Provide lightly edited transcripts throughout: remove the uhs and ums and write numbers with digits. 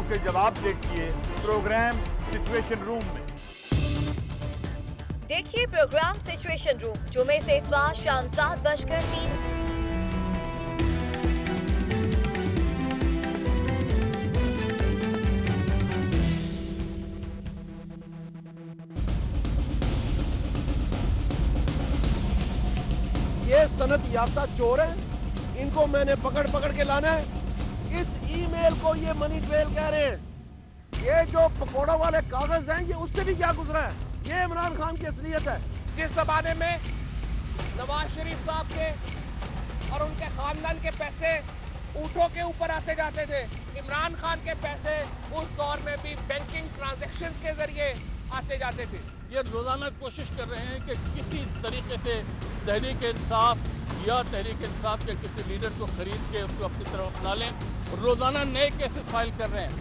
کے جواب دیکھیے پروگرام سچویشن روم میں۔ دیکھیے پروگرام سچویشن روم جمعے سے اتوار شام 7:03۔ یہ صنعت یافتہ چور ہیں، ان کو میں نے پکڑ کے لانا ہے۔ اس ای میل کو یہ منی ٹریل کہہ رہے ہیں۔ یہ جو پکوڑا والے کاغذ ہیں، یہ اس سے بھی کیا گزرا ہے؟ یہ عمران خان کی اصلیت ہے۔ جس زمانے میں نواز شریف صاحب کے اور ان کے خاندان کے پیسے اونٹوں کے اوپر آتے جاتے تھے، عمران خان کے پیسے اس دور میں بھی بینکنگ ٹرانزیکشنز کے ذریعے آتے جاتے تھے۔ یہ روزانہ کوشش کر رہے ہیں کہ کسی طریقے سے تحریک انصاف یا تحریک انصاف کے کسی لیڈر کو خرید کے اس کو اپنی طرف بنا لیں، اور روزانہ نئے کیسز فائل کر رہے ہیں۔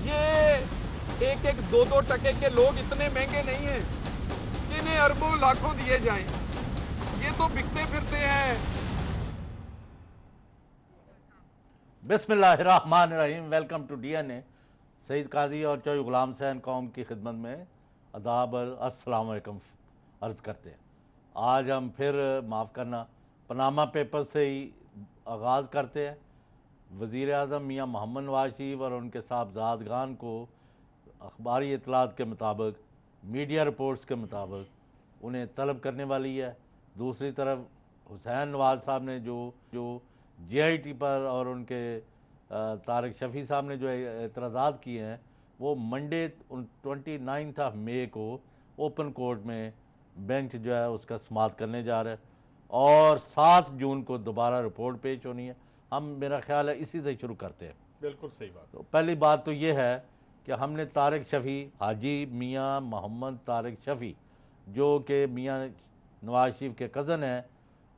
یہ ایک دو ٹکے کے لوگ اتنے مہنگے نہیں ہیں کہ انہیں اربوں لاکھوں دیے جائیں، یہ تو بکتے پھرتے ہیں۔ بسم اللہ الرحمن الرحیم۔ ویلکم ٹو ڈی این اے۔ سعید قاضی اور چوئی غلام حسین قوم کی خدمت میں آداب اور السلام علیکم عرض کرتے ہیں۔ آج ہم پھر معاف کرنا پاناما پیپر سے ہی آغاز کرتے ہیں۔ وزیر اعظم میاں محمد نواز شریف اور ان کے صاحبزادگان کو اخباری اطلاعات کے مطابق، میڈیا رپورٹس کے مطابق انہیں طلب کرنے والی ہے۔ دوسری طرف حسین نواز صاحب نے جو جے آئی ٹی پر اور ان کے طارق شفیع صاحب نے جو اعتراضات کیے ہیں، وہ منڈے 29 مئی کو اوپن کورٹ میں بینچ جو ہے اس کا سماعت کرنے جا رہا ہے، اور 7 جون کو دوبارہ رپورٹ پیش ہونی ہے۔ ہم میرا خیال ہے اسی سے شروع کرتے ہیں۔ بالکل صحیح بات۔ تو پہلی بات تو یہ ہے کہ ہم نے طارق شفیع، حاجی میاں محمد طارق شفیع، جو کہ میاں نواز شریف کے کزن ہیں،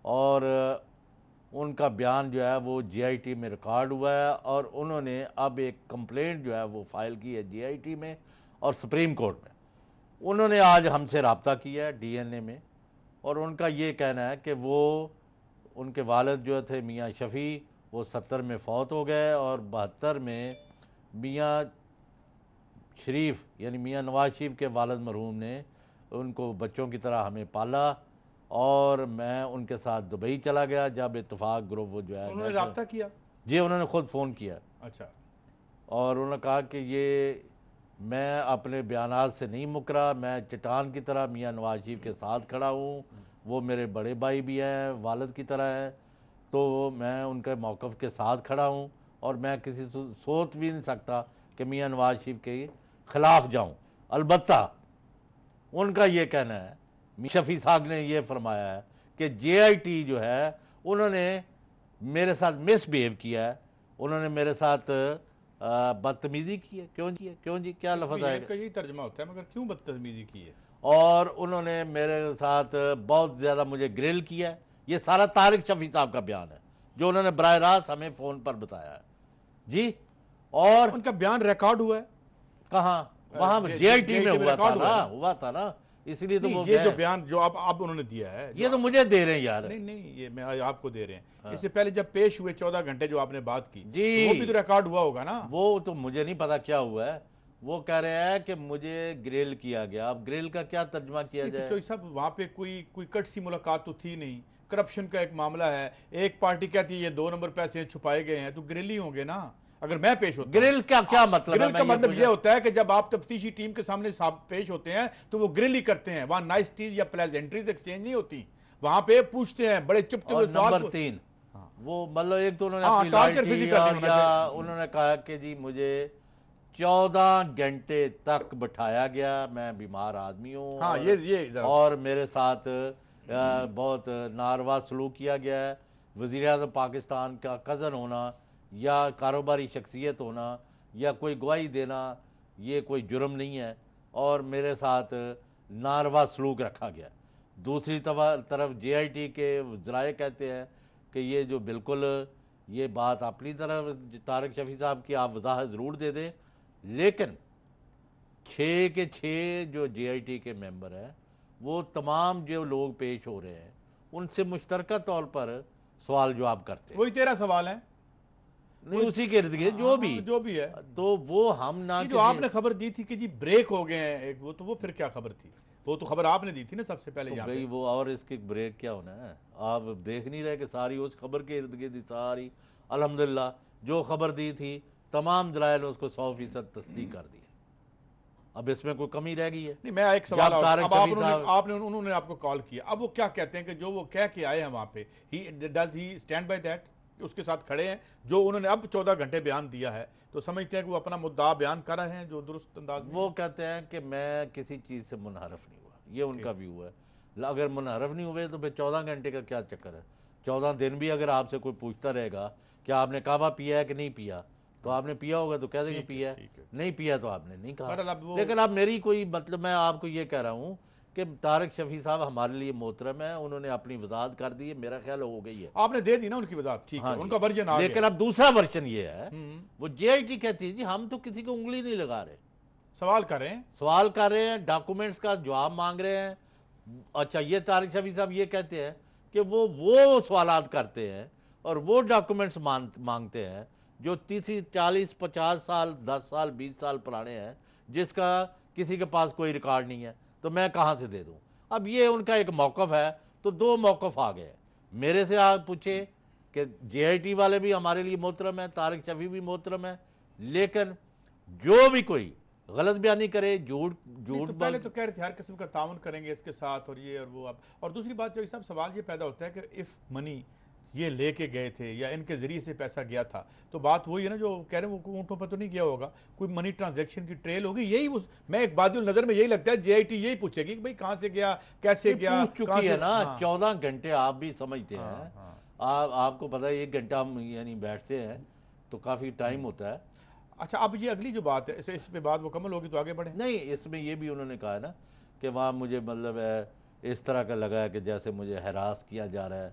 اور ان کا بیان جو ہے وہ جے آئی ٹی میں ریکارڈ ہوا ہے، اور انہوں نے اب ایک کمپلینٹ جو ہے وہ فائل کی ہے جے آئی ٹی میں اور سپریم کورٹ میں۔ انہوں نے آج ہم سے رابطہ کیا ہے ڈی این اے میں، اور ان کا یہ کہنا ہے کہ وہ ان کے والد جو تھے میاں شفیع، وہ 70 میں فوت ہو گئے، اور 72 میں میاں شریف یعنی میاں نواز شریف کے والد مرحوم نے ان کو بچوں کی طرح ہمیں پالا، اور میں ان کے ساتھ دبئی چلا گیا جب اتفاق گروپ وہ جو ہے انہوں نے رابطہ کیا؟ جی، انہوں نے خود فون کیا، اچھا، اور انہوں نے کہا کہ یہ میں اپنے بیانات سے نہیں مکرا، میں چٹان کی طرح میاں نواز شریف کے ساتھ کھڑا ہوں، وہ میرے بڑے بھائی بھی ہیں، والد کی طرح ہیں، تو میں ان کے موقف کے ساتھ کھڑا ہوں، اور میں کسی سوچ بھی نہیں سکتا کہ میاں نواز شریف کے خلاف جاؤں۔ البتہ ان کا یہ کہنا ہے، شفیع صاحب نے یہ فرمایا ہے کہ جے آئی ٹی جو ہے انہوں نے میرے ساتھ مس بیہیو کیا ہے، انہوں نے میرے ساتھ بدتمیزی کی ہے۔ کیوں جی کیا لفظ آئے گا؟ یہی ترجمہ ہوتا ہے، مگر کیوں بدتمیزی کی ہے؟ اور انہوں نے میرے ساتھ بہت زیادہ مجھے گرل کیا ہے۔ یہ سارا طارق شفیع صاحب کا بیان ہے جو انہوں نے براہ راست ہمیں فون پر بتایا ہے جی۔ اور ان کا بیان ریکارڈ ہوا ہے کہاں؟ وہاں جے آئی ٹی میں ہوا تھا نا، اس لیے تو وہ یہ جو بیان جو اب انہوں نے دیا ہے، یہ تو مجھے دے رہے ہیں یار۔ نہیں یہ میں آپ کو دے رہے ہیں۔ اس سے پہلے جب پیش ہوئے 14 گھنٹے جو آپ نے بات کی، جی، وہ بھی تو ریکارڈ ہوا ہوگا نا۔ وہ تو مجھے نہیں پتا کیا ہوا ہے، وہ کہہ رہے ہیں کہ مجھے گریل کیا گیا۔ اب گریل کا کیا ترجمہ کیا جائے؟ تو صاحب وہاں پہ کوئی کٹ سی ملاقات تو تھی نہیں، کرپشن کا ایک معاملہ ہے، ایک پارٹی کہتی ہے یہ 2 نمبر پیسے چھپائے گئے ہیں، تو گریل ہی ہوں گے نا اگر میں پیش ہوتا ہوں۔ گریل کیا مطلب ہے؟ گریل کا مطلب یہ ہوتا ہے کہ جب آپ تفتیشی ٹیم کے سامنے پیش ہوتے ہیں تو وہ گریل ہی کرتے ہیں، وہاں نائسٹیز یا پلیزنٹریز ایکسچینج نہیں ہوتی، وہاں پہ پوچھتے ہیں بڑے چپتے ہوئے سوال۔ نمبر 3 وہ مطلب ایک تو انہوں نے اپنی لائٹی، یا انہوں نے کہا کہ جی مجھے 14 گھنٹے تک بٹھایا گیا، میں بیمار آدمی ہوں، اور میرے ساتھ بہت ناروا سلوک کیا گیا ہے۔ وزیر اعظم پاکستان کا کزن ہونا یا کاروباری شخصیت ہونا یا کوئی گواہی دینا یہ کوئی جرم نہیں ہے، اور میرے ساتھ ناروا سلوک رکھا گیا۔ دوسری طرف جے آئی ٹی کے ذرائع کہتے ہیں کہ یہ جو بالکل یہ بات اپنی طرف طارق شفیع صاحب کی آپ وضاحت ضرور دے دیں، لیکن 6 کے 6 جو جے آئی ٹی کے ممبر ہیں وہ تمام جو لوگ پیش ہو رہے ہیں ان سے مشترکہ طور پر سوال جواب کرتے ہیں۔ وہی 13 سوال ہیں۔ نہیں اسی کے ارد گرد جو بھی ہے تو وہ ہم نہ جو آپ نے خبر دی تھی کہ جی بریک ہو گئے ہیں ایک وہ پھر کیا خبر تھی؟ وہ تو خبر آپ نے دی تھی نا سب سے پہلے یہاں بھئی وہ اور اس کی بریک کیا ہونا ہے؟ آپ دیکھ نہیں رہے کہ ساری اس خبر کے ارد گرد ساری الحمدللہ جو خبر دی تھی تمام دلائل نے اس کو 100% تصدیق کر دی. اب اس میں کوئی کمی رہ گئی ہے؟ نہیں میں ایک سوال اب انہوں نے آپ کو کال کیا, اب وہ کیا کہتے ہیں کہ جو وہ کہہ کے آئے ہیں وہاں پہ does he stand by that, اس کے ساتھ کھڑے ہیں جو انہوں نے اب 14 گھنٹے بیان دیا ہے تو سمجھتے ہیں کہ وہ اپنا مدعا بیان کر رہے ہیں جو درست انداز میں؟ وہ کہتے ہیں کہ میں کسی چیز سے منحرف نہیں ہوا, یہ ان کا ویو ہے. اگر منحرف نہیں ہوئے تو پھر 14 گھنٹے کا کیا چکر ہے؟ 14 دن بھی اگر آپ سے کوئی پوچھتا رہے گا کہ آپ نے کعبہ پیا ہے کہ نہیں پیا, تو آپ نے پیا ہوگا تو کہہ دیں گے پیا ہے, نہیں پیا تو آپ نے نہیں کہا. لیکن اب میری کوئی مطلب میں آپ کو یہ کہہ رہا ہوں کہ طارق شفیع صاحب ہمارے لیے محترم ہے, انہوں نے اپنی وضاحت کر دی ہے, میرا خیال ہو گئی ہے. آپ نے دے دی نا ان کی وضاحت, ٹھیک ہے, ان کا ورژن آ گیا. لیکن اب دوسرا ورژن یہ ہے, وہ جے آئی ٹی کہتی ہے جی ہم تو کسی کو انگلی نہیں لگا رہے, سوال کر رہے ہیں, ڈاکومنٹس کا جواب مانگ رہے ہیں. اچھا یہ طارق شفیع صاحب یہ کہتے ہیں کہ وہ سوالات کرتے ہیں اور وہ ڈاکومنٹس مانگتے ہیں جو 40-50 سال 10 سال 20 سال پرانے ہیں, جس کا کسی کے پاس کوئی ریکارڈ نہیں ہے, تو میں کہاں سے دے دوں؟ اب یہ ان کا ایک موقف ہے, تو 2 موقف آ گئے. میرے سے آپ پوچھے کہ جے آئی ٹی والے بھی ہمارے لیے محترم ہیں, طارق شفیع بھی محترم ہے, لیکن جو بھی کوئی غلط بیانی کرے, جھوٹ پہلے تو کہہ رہے تھے ہر قسم کا تعاون کریں گے اس کے ساتھ, اور یہ اور وہ. اور دوسری بات جو صاحب سوال یہ پیدا ہوتا ہے کہ اف منی یہ لے کے گئے تھے یا ان کے ذریعے سے پیسہ گیا تھا, تو بات وہی ہے نا جو کہہ رہے ہیں وہ اونٹوں پر تو نہیں گیا ہوگا, کوئی منی ٹرانزیکشن کی ٹریل ہوگی. یہی میں ایک بادی النظر میں یہی لگتا ہے جے آئی ٹی یہی پوچھے گی کہ بھئی کہاں سے گیا, کیسے گیا, چکی ہے نا. 14 گھنٹے آپ بھی سمجھتے ہیں, آپ کو پتہ ہے 1 گھنٹہ ہم یعنی بیٹھتے ہیں تو کافی ٹائم ہوتا ہے. اچھا اب یہ اگلی جو بات ہے اس پہ بات مکمل ہوگی تو آگے بڑھیں. نہیں اس میں یہ بھی انہوں نے کہا ہے نا کہ وہاں مجھے مطلب ہے اس طرح کا لگا ہے کہ جیسے مجھے ہراس کیا جا رہا ہے,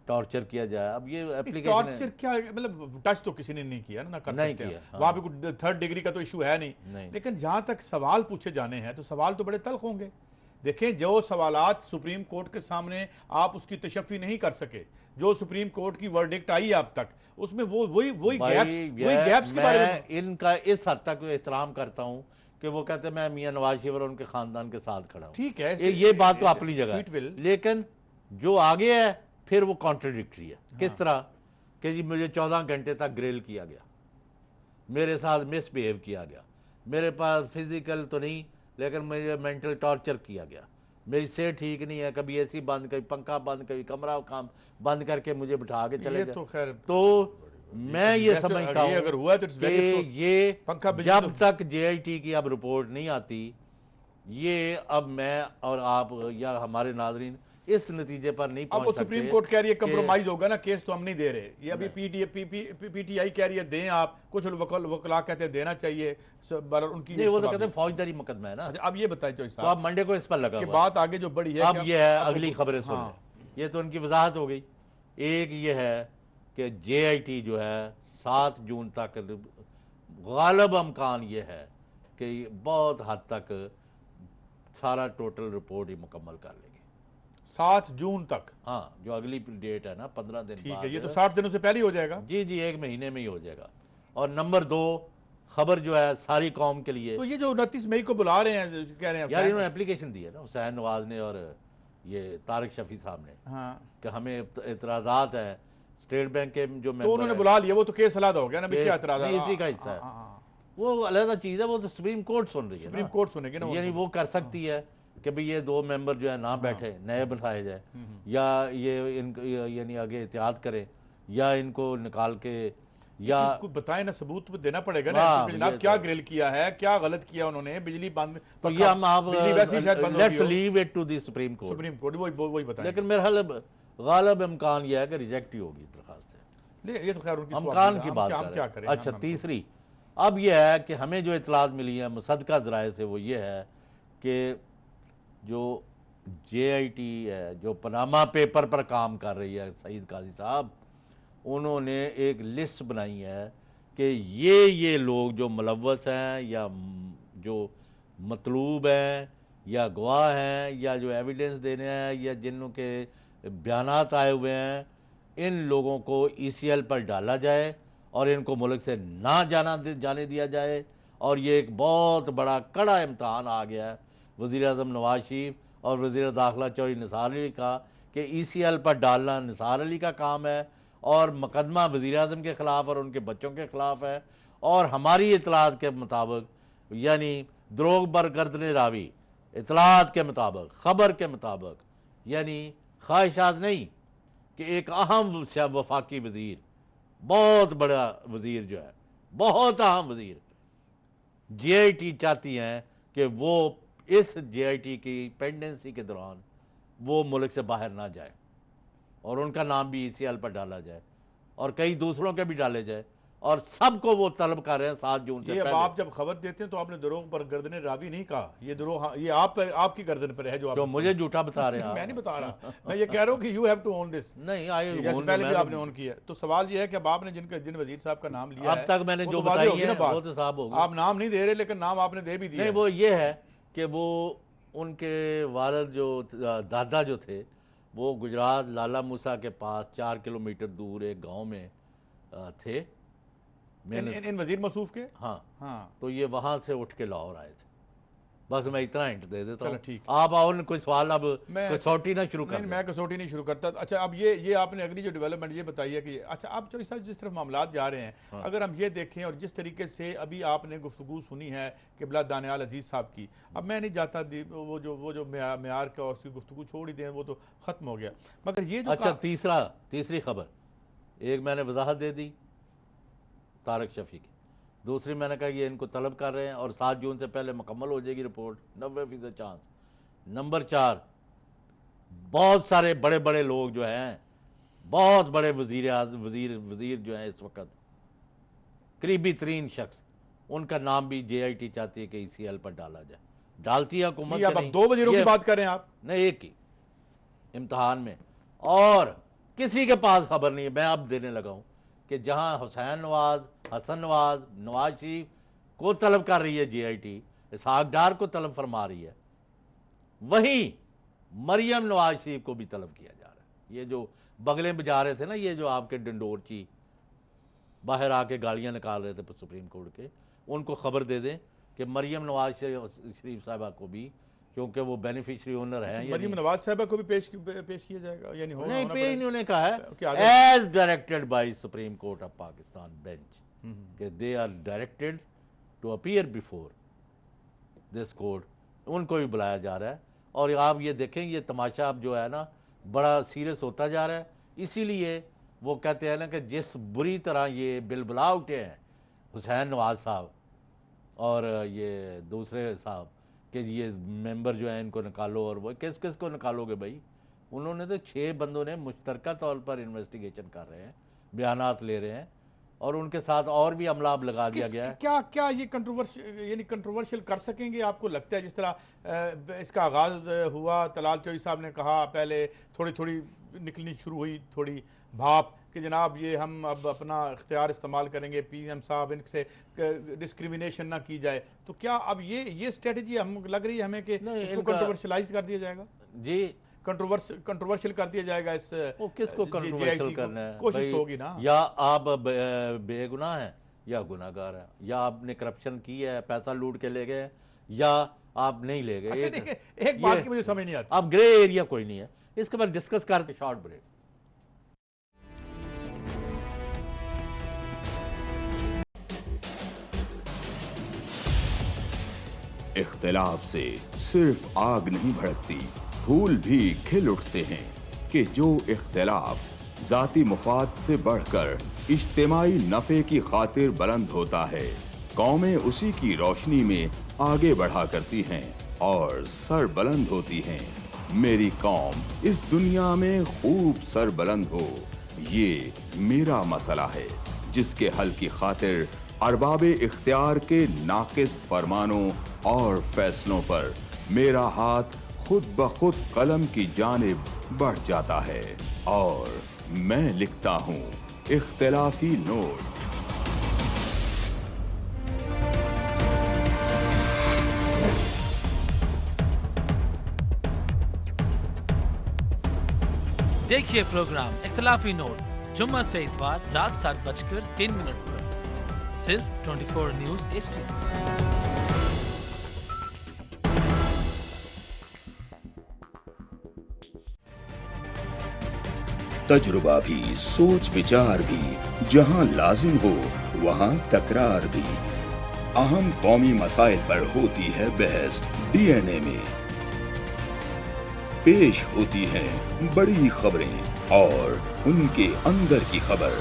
ٹارچر کیا جائے. اب یہ اپلیکیشن ٹارچر کیا مطلب ٹچ تو کسی نے نہیں کیا نا, کر سکتے ہیں وہاں پہ کوئی 3rd ڈگری کا تو ایشو ہے نہیں. لیکن جہاں تک سوال پوچھے جانے ہیں تو سوال تو بڑے تلخ ہوں گے. دیکھیں جو سوالات سپریم کورٹ کے سامنے آپ اس کی تشفی نہیں کر سکے, جو سپریم کورٹ کی ورڈکٹ آئی اب تک, اس میں وہی گیپس کے بارے میں ان کا اس حد تک احترام کرتا ہوں کہ وہ کہتے ہیں میں میاں نواز شریف اور ان کے خاندان کے ساتھ کھڑا ہوں. ٹھیک ہے, یہ بات تو اپنی جگہ ہے, لیکن جو آگے ہے پھر وہ کانٹرڈکٹری ہے. کس طرح کہ جی مجھے 14 گھنٹے تک گریل کیا گیا, میرے ساتھ مس بیہیو کیا گیا, میرے پاس فزیکل تو نہیں لیکن مجھے مینٹل ٹارچر کیا گیا, میری صحت ٹھیک نہیں ہے, کبھی اے سی بند, کبھی پنکھا بند, کبھی کمرہ بند کر کے مجھے بٹھا کے چلے گئے. تو میں یہ سمجھتا ہوں کہ یہ جب تک جے آئی ٹی کی اب رپورٹ نہیں آتی, یہ اب میں اور آپ یا ہمارے ناظرین اس نتیجے پر نہیں پہنچ سکتے. اب سپریم کورٹ کہہ رہی ہے کمپرومائز ہوگا نا, کیس تو ہم نہیں دے رہے. یہ ابھی پی ٹی آئی کہہ رہی ہے دیں آپ, کچھ وکلاء کہتے ہیں دینا چاہیے, ان کی نہیں وہ تو کہتے ہیں فوجداری مقدمہ ہے نا. اب یہ بتائیں جو تو اب منڈے کو اس پر لگا کہ بات آگے جو بڑی ہے, اب یہ ہے اگلی خبریں سن لیں. یہ تو ان کی وضاحت ہو گئی. ایک یہ ہے کہ جے آئی ٹی جو ہے 7 جون تک غالب امکان یہ ہے کہ بہت حد تک سارا ٹوٹل رپورٹ ہی مکمل کر لے گی 7 جون تک. ہاں جو اگلی ڈیٹ ہے نا 15 دن ٹھیک ہے, یہ تو 60 دنوں سے پہلے ہی ہو جائے گا. جی 1 مہینے میں ہی ہو جائے گا. اور نمبر 2 خبر جو ہے ساری قوم کے لیے, تو یہ جو 29 مئی کو بلا رہے ہیں کہہ رہے ہیں یار انہوں نے اپلیکیشن دی ہے نا حسین نواز نے اور یہ طارق شفیع صاحب نے, کہ ہمیں اعتراضات ہیں اسٹیٹ بینک کے جو تو انہوں نے بلا لیا, وہ تو کیس علیحدہ ہو گیا نا, کیا اعتراض ہے, اسی کا حصہ ہے. وہ علیحدہ چیز ہے, وہ تو سپریم کورٹ سن رہی ہے, سپریم کورٹ سنے گی نا, یعنی وہ کر سکتی ہے کہ بھئی یہ 2 ممبر جو ہے نہ بیٹھے, نئے بٹھائے جائے, یا یہ یعنی آگے احتیاط کرے, یا ان کو نکال کے, یا بتائیں نا, ثبوت دینا پڑے گا نا جناب, کیا گریل کیا ہے, کیا غلط کیا انہوں نے, بجلی بند. تو یہ ہم آپ let's leave it to the supreme court, وہی بتائیں. لیکن میرا حال غالب امکان یہ ہے کہ ریجیکٹ ہی ہوگی درخواست. یہ تو خیر امکان کی بات کر رہے ہیں. اچھا تیسری اب یہ ہے کہ ہمیں جو اطلاعات ملی ہے مصدقہ ذرائع سے, وہ یہ ہے کہ جو جے آئی ٹی ہے جو پاناما پیپر پر کام کر رہی ہے سعید قاضی صاحب, انہوں نے ایک لسٹ بنائی ہے کہ یہ لوگ جو ملوث ہیں یا جو مطلوب ہیں یا گواہ ہیں یا جو ایویڈنس دینے ہیں یا جنوں کے بیانات آئے ہوئے ہیں, ان لوگوں کو ای سی ایل پر ڈالا جائے اور ان کو ملک سے نہ جانے دیا جائے. اور یہ ایک بہت بڑا کڑا امتحان آ گیا ہے وزیر اعظم نواز شریف اور وزیر داخلہ چودھری نثار علی کا کہ ECL پر ڈالنا نثار علی کا کام ہے اور مقدمہ وزیر اعظم کے خلاف اور ان کے بچوں کے خلاف ہے. اور ہماری اطلاعات کے مطابق یعنی دروغ بر گردن راوی اطلاعات کے مطابق خبر کے مطابق یعنی خواہشات نہیں کہ ایک اہم وفاقی وزیر بہت بڑا وزیر جو ہے بہت اہم وزیر JIT چاہتی ہیں کہ وہ اس JIT کی پینڈنسی کے دوران وہ ملک سے باہر نہ جائے اور ان کا نام بھی ECL پر ڈالا جائے اور کئی دوسروں کے بھی ڈالے جائے اور سب کو وہ طلب کر رہے ہیں 7 جون سے یہ اب پہلے. آپ جب خبر دیتے ہیں تو آپ نے دروغ پر گردن راوی نہیں کہا, یہ دروغ یہ آپ کی گردن پر ہے جو آپ مجھے جھوٹا بتا رہے ہیں. میں نہیں بتا رہا, میں یہ کہہ رہا ہوں کہ you have to own this. نہیں جیسے پہلے بھی آپ نے اون کیا. تو سوال یہ ہے کہ اب آپ نے جن وزیر صاحب کا نام لیا اب تک میں نے جو بتائی ہے وہ تو صاحب ہوگا. آپ نام نہیں دے رہے لیکن نام آپ نے دے بھی دیا. نہیں وہ یہ ہے کہ وہ ان کے والد جو دادا جو تھے وہ گجرات لالہ موسیٰ کے پاس 4 کلومیٹر دور ایک گاؤں میں تھے. ان وزیر موصوف کے ہاں تو یہ وہاں سے اٹھ کے لاہور آئے تھے. بس میں اتنا ہنٹ دے دیتا ہوں. ٹھیک آپ اور کوئی سوال اب کسوٹی نہ شروع کر. میں کسوٹی نہیں شروع کرتا. اچھا اب یہ آپ نے اگلی جو ڈیولپمنٹ یہ بتائی ہے کہ اچھا اب چوہدری صاحب جس طرف معاملات جا رہے ہیں اگر ہم یہ دیکھیں اور جس طریقے سے ابھی آپ نے گفتگو سنی ہے قبلہ دانیال عزیز صاحب کی, اب میں نہیں جاتا وہ جو معیار کا اور اس کی گفتگو چھوڑ ہی دیں وہ تو ختم ہو گیا. مگر یہ جو اچھا تیسری خبر ایک میں نے وضاحت دے دی طارق شفیع کی. دوسری میں نے کہا یہ ان کو طلب کر رہے ہیں اور 7 جون سے پہلے مکمل ہو جائے گی رپورٹ, 90% چانس. نمبر 4 بہت سارے بڑے بڑے لوگ جو ہیں بہت بڑے وزیر جو ہیں اس وقت قریبی ترین شخص ان کا نام بھی JIT چاہتی ہے کہ ECL پر ڈالا جائے. ڈالتی ہے حکومت اب 2 وزیروں کی بات کر رہے ہیں آپ؟ نہیں ایک ہی امتحان میں. اور کسی کے پاس خبر نہیں ہے. میں اب دینے لگا ہوں کہ جہاں حسین نواز حسن نواز شریف کو طلب کر رہی ہے JIT, اسحاق ڈار کو طلب فرما رہی ہے, وہیں مریم نواز شریف کو بھی طلب کیا جا رہا ہے. یہ جو بغلیں بجا رہے تھے نا, یہ جو آپ کے ڈنڈورچی باہر آ کے گالیاں نکال رہے تھے سپریم کورٹ کے, ان کو خبر دے دیں کہ مریم نواز شریف صاحبہ کو بھی, کیونکہ وہ بینیفیشری اونر ہیں, مریم نواز صاحبہ کو بھی پیش کیا جائے گا یعنی نہیں پیش نہیں. انہوں نے کہا ہے as directed by Supreme Court of Pakistan bench کہ they are directed to appear before this court. ان کو بھی بلایا جا رہا ہے. اور آپ یہ دیکھیں یہ تماشا اب جو ہے نا بڑا سیریس ہوتا جا رہا ہے. اسی لیے وہ کہتے ہیں نا کہ جس بری طرح یہ بلبلا اٹھے ہیں حسین نواز صاحب اور یہ دوسرے صاحب کہ یہ ممبر جو ہیں ان کو نکالو, اور وہ کس کو نکالو گے بھائی؟ انہوں نے تو 6 بندوں نے مشترکہ طور پر انویسٹیگیشن کر رہے ہیں, بیانات لے رہے ہیں, اور ان کے ساتھ اور بھی عملہ اب لگا دیا گیا ہے. کیا یہ کنٹروورشل کر سکیں گے آپ کو لگتا ہے؟ جس طرح اس کا آغاز ہوا, طلال چودھری صاحب نے کہا, پہلے تھوڑی نکلنی شروع ہوئی تھوڑی بھاپ کہ جناب یہ ہم اب اپنا اختیار استعمال کریں گے, PM صاحب ان سے ڈسکریمنیشن نہ کی جائے, تو کیا اب یہ اسٹریٹجی ہم لگ رہی ہے ہمیں کہ اس کو کنٹروورشلائز کر دیا جائے گا؟ جی کنٹروورشل کر دیا جائے گا. اس کس کو کنٹروورشل کرنا ہے؟ کوشش تو ہوگی نا. یا آپ بے گناہ ہیں یا گناہ گار ہیں, یا آپ نے کرپشن کی ہے, پیسہ لوٹ کے لے گئے, یا آپ نہیں لے گئے. ایک بات کی مجھے سمجھ نہیں آتی. اب گرے ایریا کوئی نہیں ہے, اس کے بعد ڈسکس کرتے. Short break. اختلاف سے صرف آگ نہیں بھڑکتی, پھول بھی کھل اٹھتے ہیں کہ جو اختلاف ذاتی مفاد سے بڑھ کر اجتماعی نفع کی خاطر بلند ہوتا ہے, قومیں اسی کی روشنی میں آگے بڑھا کرتی ہیں اور سر بلند ہوتی ہیں. میری قوم اس دنیا میں خوب سر بلند ہو, یہ میرا مسئلہ ہے جس کے حل کی خاطر ارباب اختیار کے ناقص فرمانوں اور فیصلوں پر میرا ہاتھ خود بخود قلم کی جانب بڑھ جاتا ہے اور میں لکھتا ہوں اختلافی نوٹ. دیکھیے پروگرام اختلافی نوٹ जुम्मा से इतवार रात 7:03 पर सिर्फ 24 न्यूज HD। तजुर्बा भी, सोच विचार भी, जहां लाजिम हो वहां तकरार भी। अहम कौमी मसाइल पर होती है बहस DNA में। पेश होती हैं बड़ी खबरें और उनके अंदर की खबर।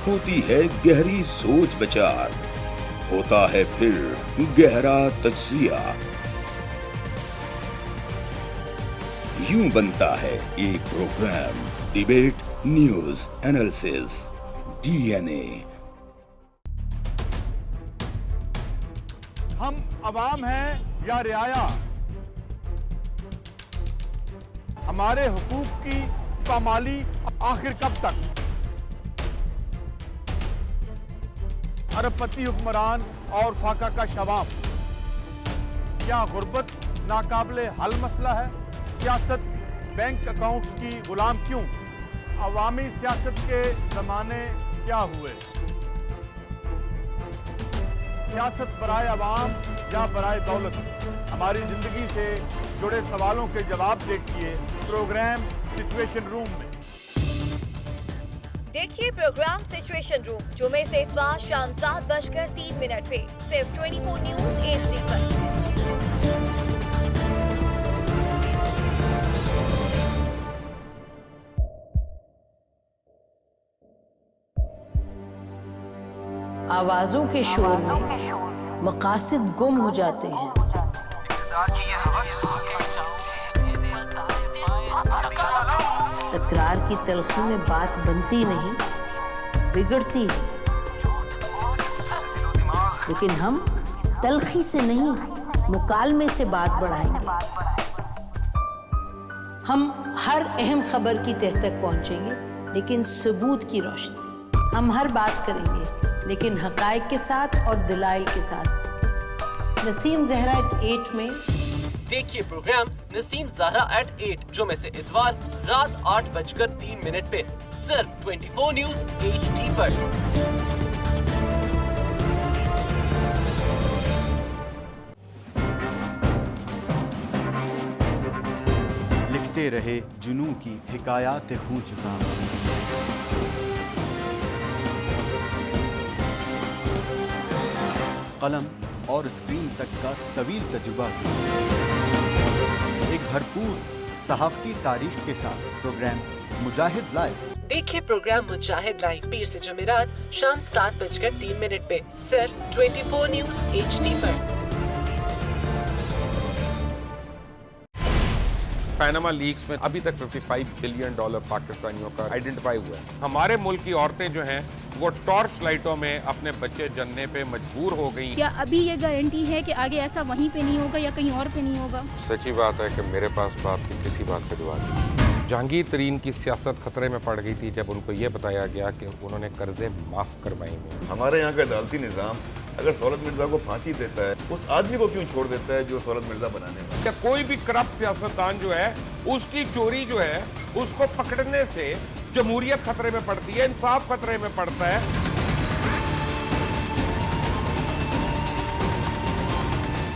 होती है गहरी सोच विचार, होता है फिर गहरा तज्जिया। यूं बनता है एक program, debate news analysis, DNA। हम अवाम हैं या रियाया, हमारे हुकूक की पामाली आखिर कब तक? अरबपति हुक्मरान और फाका का शवाब, क्या गुर्बत नाकाबिले हल मसला है? सियासत बैंक अकाउंट्स की गुलाम क्यों? अवामी सियासत के जमाने क्या हुए? सियासत बराए अवाम या बराए दौलत? हमारी जिंदगी से जुड़े सवालों के जवाब देखिए प्रोग्राम सिचुएशन रूम में। देखिए प्रोग्राम सिचुएशन रूम जुमे से इतवार शाम 7:03 पे सिर्फ 24 न्यूज HD पर। आवाजों के शोर में मकासद गुम हो जाते हैं। तकरार की तलखी में बात बनती नहीं, बिगड़ती है। लेकिन हम तलखी से नहीं, मुकालमे से बात बढ़ाएंगे। हम हर अहम खबर की तह तक पहुंचेंगे, लेकिन सबूत की रोशनी। हम हर बात करेंगे, लेकिन हकायक के साथ और दलाइल के साथ। नसीम ज़हरा @8 में देखिए प्रोग्राम नसीम ज़हरा @8 जुमे से इतवार रात 8:03 पे सिर्फ 24 न्यूज HD पर। लिखते रहे जुनू की हिकायात खूं चुका। कलम और स्क्रीन तक का तवील तजुर्बा, एक भरपूर सहाफती तारीख के साथ प्रोग्राम मुजाहिद लाइव। देखिए प्रोग्राम मुजाहिद लाइव पीर से जुमेरात शाम 7:03 पे सिर्फ 24 न्यूज HD पर। पैनामा लीक्स में अभी तक $55 बिलियन पाकिस्तानियों का आइडेंटिफाई हुआ है। हमारे मुल्क की औरतें जो हैं वो टॉर्च लाइटों में अपने बच्चे जनने पे मजबूर हो गई। क्या अभी ये गारंटी है कि आगे ऐसा वहीं पे नहीं होगा या कहीं और पे नहीं होगा? सच्ची बात है कि मेरे पास बात की किसी बात का जवाब नहीं। जहांगीर तरीन की सियासत खतरे में पड़ गई थी जब उनको ये बताया गया कि उन्होंने कर्जे माफ करवाएंगे। हमारे यहाँ का अदालती निज़ाम अगर सौलत मिर्जा को फांसी देता है, उस आदमी को क्यों छोड़ देता है जो सौलत मिर्जा बनाने वाला? क्या कोई भी करप्ट सियासतदान जो है उसकी चोरी जो है उसको पकड़ने से जमहूरियत खतरे में पड़ती है, इंसाफ खतरे में पड़ता है।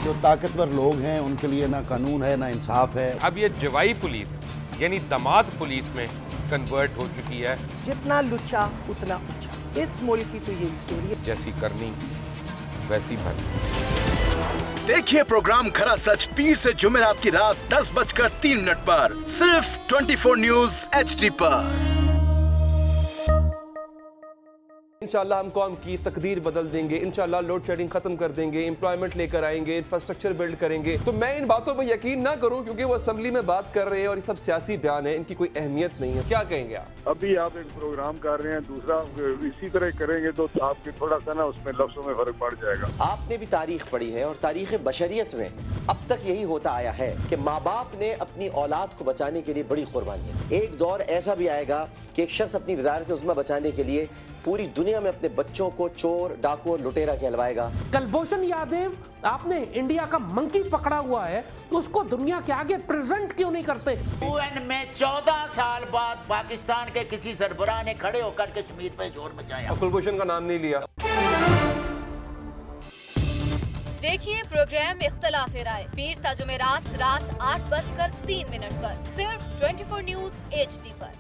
जो ताकतवर लोग हैं उनके लिए ना कानून है ना इंसाफ है। अब ये जवाई पुलिस यानी दामाद पुलिस में कन्वर्ट हो चुकी है। जितना लुच्चा उतना ऊंचा, इस मुल्क की तो ये स्टोरी है। जैसी करनी वैसी भरनी। देखिए प्रोग्राम खरा सच पीर से जुमेरात की रात 10:03 पर सिर्फ 24 न्यूज HD पर। इंशाल्लाह हम कौम की तकदीर बदल देंगे, इंशाल्लाह लोड शेडिंग खत्म कर देंगे, एम्प्लॉयमेंट लेकर आएंगे, इंफ्रास्ट्रक्चर बिल्ड करेंगे। तो मैं इन बातों पर यकीन ना करूं क्योंकि वो असेंबली में बात कर रहे हैं और ये सब सियासी बयान है, इनकी कोई अहमियत नहीं है। क्या कहेंगे आप? अभी आप एक प्रोग्राम कर रहे हैं, दूसरा इसी तरह करेंगे तो आपके थोड़ा सा ना उसमें लफ्जों में फर्क पड़ जाएगा। आपने भी तारीख पढ़ी है और तारीख बशरियत में अब तक यही होता आया है कि माँ बाप ने अपनी औलाद को बचाने के लिए बड़ी कुर्बानियां। एक दौर ऐसा भी आएगा कि एक शख्स अपनी वजारत उज़्मा बचाने के लिए पूरी दुनिया دنیا میں اپنے بچوں کو چور ڈاکو لٹیرا کہلوائے گا؟ कलभूषण यादव आपने इंडिया का मंकी पकड़ा हुआ है तो उसको दुनिया के आगे प्रेजेंट क्यों नहीं करते? UN में 14 साल बाद पाकिस्तान के किसी सरबराह ने खड़े होकर कश्मीर पे जोर मचाया। कुलभूषण का नाम नहीं लिया। देखिए प्रोग्राम इख्तलाफ राय पीर ता जुमेरात रात 8:03 पर सिर्फ 24 न्यूज HD पर।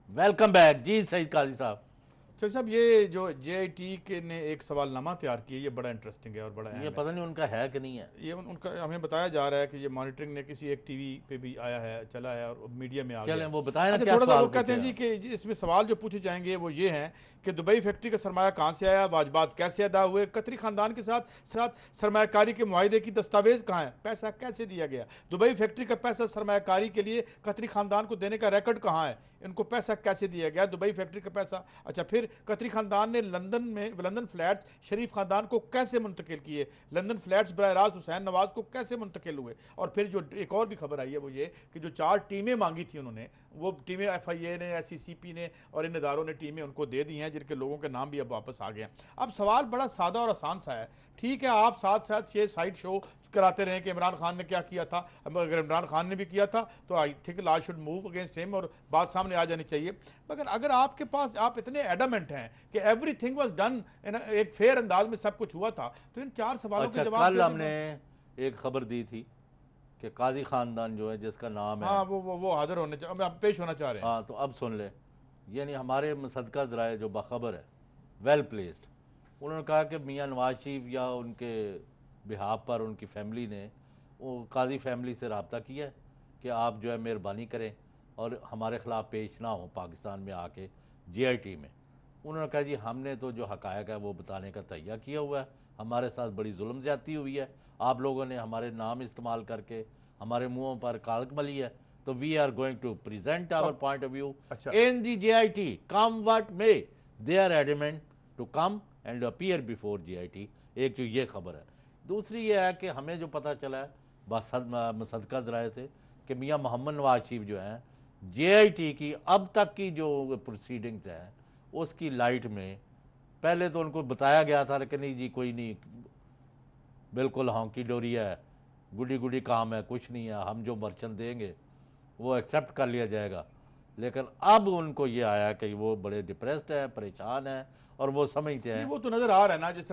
वेलकम बैक जी सईद काजी साहब। चौधरी साहब, ये जो JIT के ने एक सवालनामा तैयार किया, ये बड़ा इंटरेस्टिंग है और बड़ा अहम ये पता नहीं उनका है कि नहीं है। ये उनका हमें बताया जा रहा है कि ये मॉनिटरिंग ने किसी एक TV पे भी आया है, चला है और मीडिया में आ गया। चलें वो बताएं ना अच्छा, क्या थोड़ा सा सवाल लोग कहते हैं जी कि इसमें सवाल जो पूछे जाएंगे वो ये हैं कि दुबई फैक्ट्री का सरमाया कहाँ से आया, वाजबात कैसे अदा हुए, कतरी खानदान के साथ सरमायाकारी के मुआहिदे की दस्तावेज कहाँ है, पैसा कैसे दिया गया, दुबई फैक्ट्री का पैसा सरमायाकारी के लिए कतरी खानदान को देने का रिकॉर्ड कहाँ है, इनको पैसा कैसे दिया गया, दुबई फैक्ट्री का पैसा। अच्छा, फिर कतरी खानदान ने लंदन फ्लैट्स शरीफ खानदान को कैसे मुंतकिल किए, लंदन फ्लैट्स बराह रास्त हुसैन नवाज को कैसे मुंतकिल हुए। और फिर जो एक और भी खबर आई है वो ये कि जो 4 टीमें मांगी थी उन्होंने, वो टीमें FIA ने, SCCP ने और इन इदारों ने टीमें उनको दे दी हैं, जिनके लोगों के नाम भी अब वापस आ गए हैं। अब सवाल बड़ा सादा और आसान सा है। ठीक है, आप साथ साथ ये साइड शो कराते रहे कि इमरान खान ने क्या किया था, अगर इमरान खान ने भी किया था तो I think law should move against him और बात सामने आ जानी चाहिए। मगर अगर आपके पास आप इतने एडमेंट हैं कि एवरीथिंग वाज डन एक फेयर अंदाज में सब कुछ हुआ था, तो इन 4 सवालों के जवाब कल हमने एक खबर दी थी कि काजी खानदान जो है जिसका नाम है, हाँ वो हाजिर होने अब पेश होना चाह रहे हैं। हाँ, तो अब सुन ले, यानी हमारे मुसद्दका ज़राए जो बाखबर है, वेल प्लेस्ड, उन्होंने कहा कि मियाँ नवाज शरीफ या उनके बिहाफ पर उनकी फैमिली ने वो काजी फैमिली से रब्ता किया है कि आप जो है मेहरबानी करें और हमारे ख़िलाफ़ पेश ना हो पाकिस्तान में आके JIT में। उन्होंने कहा जी हमने तो जो हक़ायक़ है वो बताने का तैयार किया हुआ है, हमारे साथ बड़ी जुल्म ज़्यादती हुई है, आप लोगों ने हमारे नाम इस्तेमाल करके हमारे मुँहों पर कालक मली है, तो we are going to present our point of view in the JIT come what may, they are adamant to come and appear before JIT। एक जो ये खबर है। दूसरी ये है कि हमें जो पता चला है मुसद्दका ज़राए से कि मियाँ मोहम्मद नवाज शरीफ जो हैं JIT की अब तक की जो प्रोसीडिंग्स हैं उसकी लाइट में, पहले तो उनको बताया गया था कि नहीं जी कोई नहीं, बिल्कुल हॉन्की डोरी है, गुडी गुडी काम है, कुछ नहीं है, हम जो मर्चेंट देंगे वो एक्सेप्ट कर लिया जाएगा। लेकिन अब उनको ये आया कि वो बड़े डिप्रेस्ड है, परेशान है और वो समझते हैं। वो तो नज़र आ रहा है ना, जिस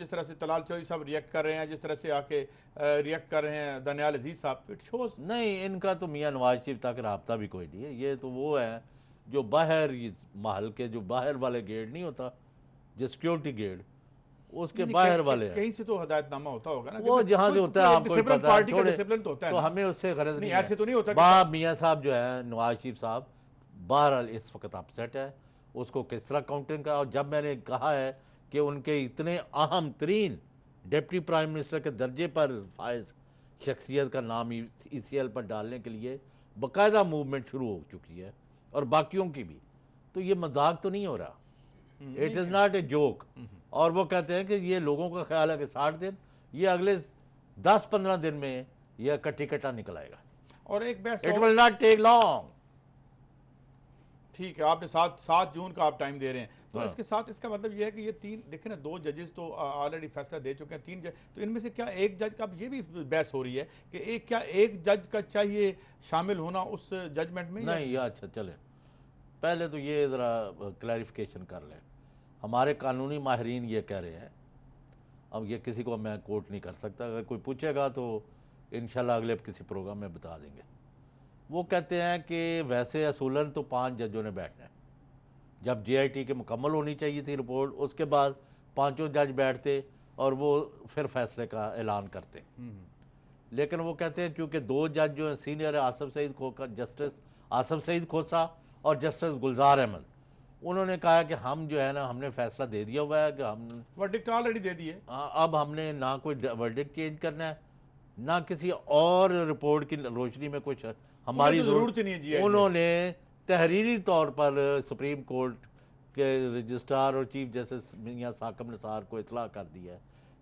तरह से तलाल चौधरी साहब रिएक्ट कर रहे हैं, जिस तरह से आके रिएक्ट कर रहे हैं दानियाल अजीज़ साहब, इट शोज। नहीं, इनका तो मियाँ नवाज शरीफ तक रब्ता भी कोई नहीं है। ये तो वो है जो बाहर महल के जो बाहर वाले गेट नहीं होता, जो सिक्योरिटी गेट, उसके बाहर वाले कहीं से तो हदायतनामा होता होगा ना, वो जहाँ से होता है आपको पता है, डिसिप्लिन तो होता है, तो हमें उससे गरज नहीं, ऐसे तो नहीं होता। मियाँ साहब जो है नवाज शरीफ साहब बहरहाल इस वक्त अपसेट है, उसको किस तरह काउंटिंग का। और जब मैंने कहा है कि उनके इतने अहम तरीन डिप्टी प्राइम मिनिस्टर के दर्जे पर फायज शख्सियत का नाम ECL पर डालने के लिए बाकायदा मूवमेंट शुरू हो चुकी है और बाकियों की भी, तो ये मजाक तो नहीं हो रहा, it is not a joke. और वो कहते हैं कि ये लोगों का ख्याल है कि 60 दिन, ये अगले 10-15 दिन में यह कट्टा निकल आएगा और एक it will not take long. ठीक है, आपने 7 जून का आप टाइम दे रहे हैं, तो इसके साथ इसका मतलब ये है कि ये 3 देखें ना, 2 जजेस तो ऑलरेडी फैसला दे चुके हैं, 3 जज, तो इनमें से क्या एक जज का, ये भी बहस हो रही है कि क्या एक जज का चाहिए शामिल होना उस जजमेंट में? नहीं, अच्छा चले, पहले तो ये ज़रा क्लैरिफिकेशन कर लें। हमारे कानूनी माहिरीन ये कह रहे हैं, अब ये किसी को मैं कोट नहीं कर सकता, अगर कोई पूछेगा तो इंशाल्लाह अगले किसी प्रोग्राम में बता देंगे। वो कहते हैं कि वैसे असूलन तो 5 जजों ने बैठना है, जब JIT के मुकम्मल होनी चाहिए थी रिपोर्ट, उसके बाद 5 जज बैठते और वो फिर फैसले का ऐलान करते। लेकिन वो कहते हैं चूँकि 2 जज जो हैं सीनियर है, जस्टिस आसफ सईद खोसा और जस्टिस गुलजार अहमद, उन्होंने कहा कि हम जो है ना, हमने फैसला दे दिया हुआ है कि हम वर्डिक्ट ऑलरेडी दे दिए, अब हमने ना कोई वर्डिक्ट चेंज करना है نہ کسی اور رپورٹ کی روشنی میں کچھ ہماری ضرورت نہیں ہے. انہوں نے تحریری طور پر سپریم کورٹ کے رجسٹرار اور چیف جسٹس میاں ثاقب نثار کو اطلاع کر دی ہے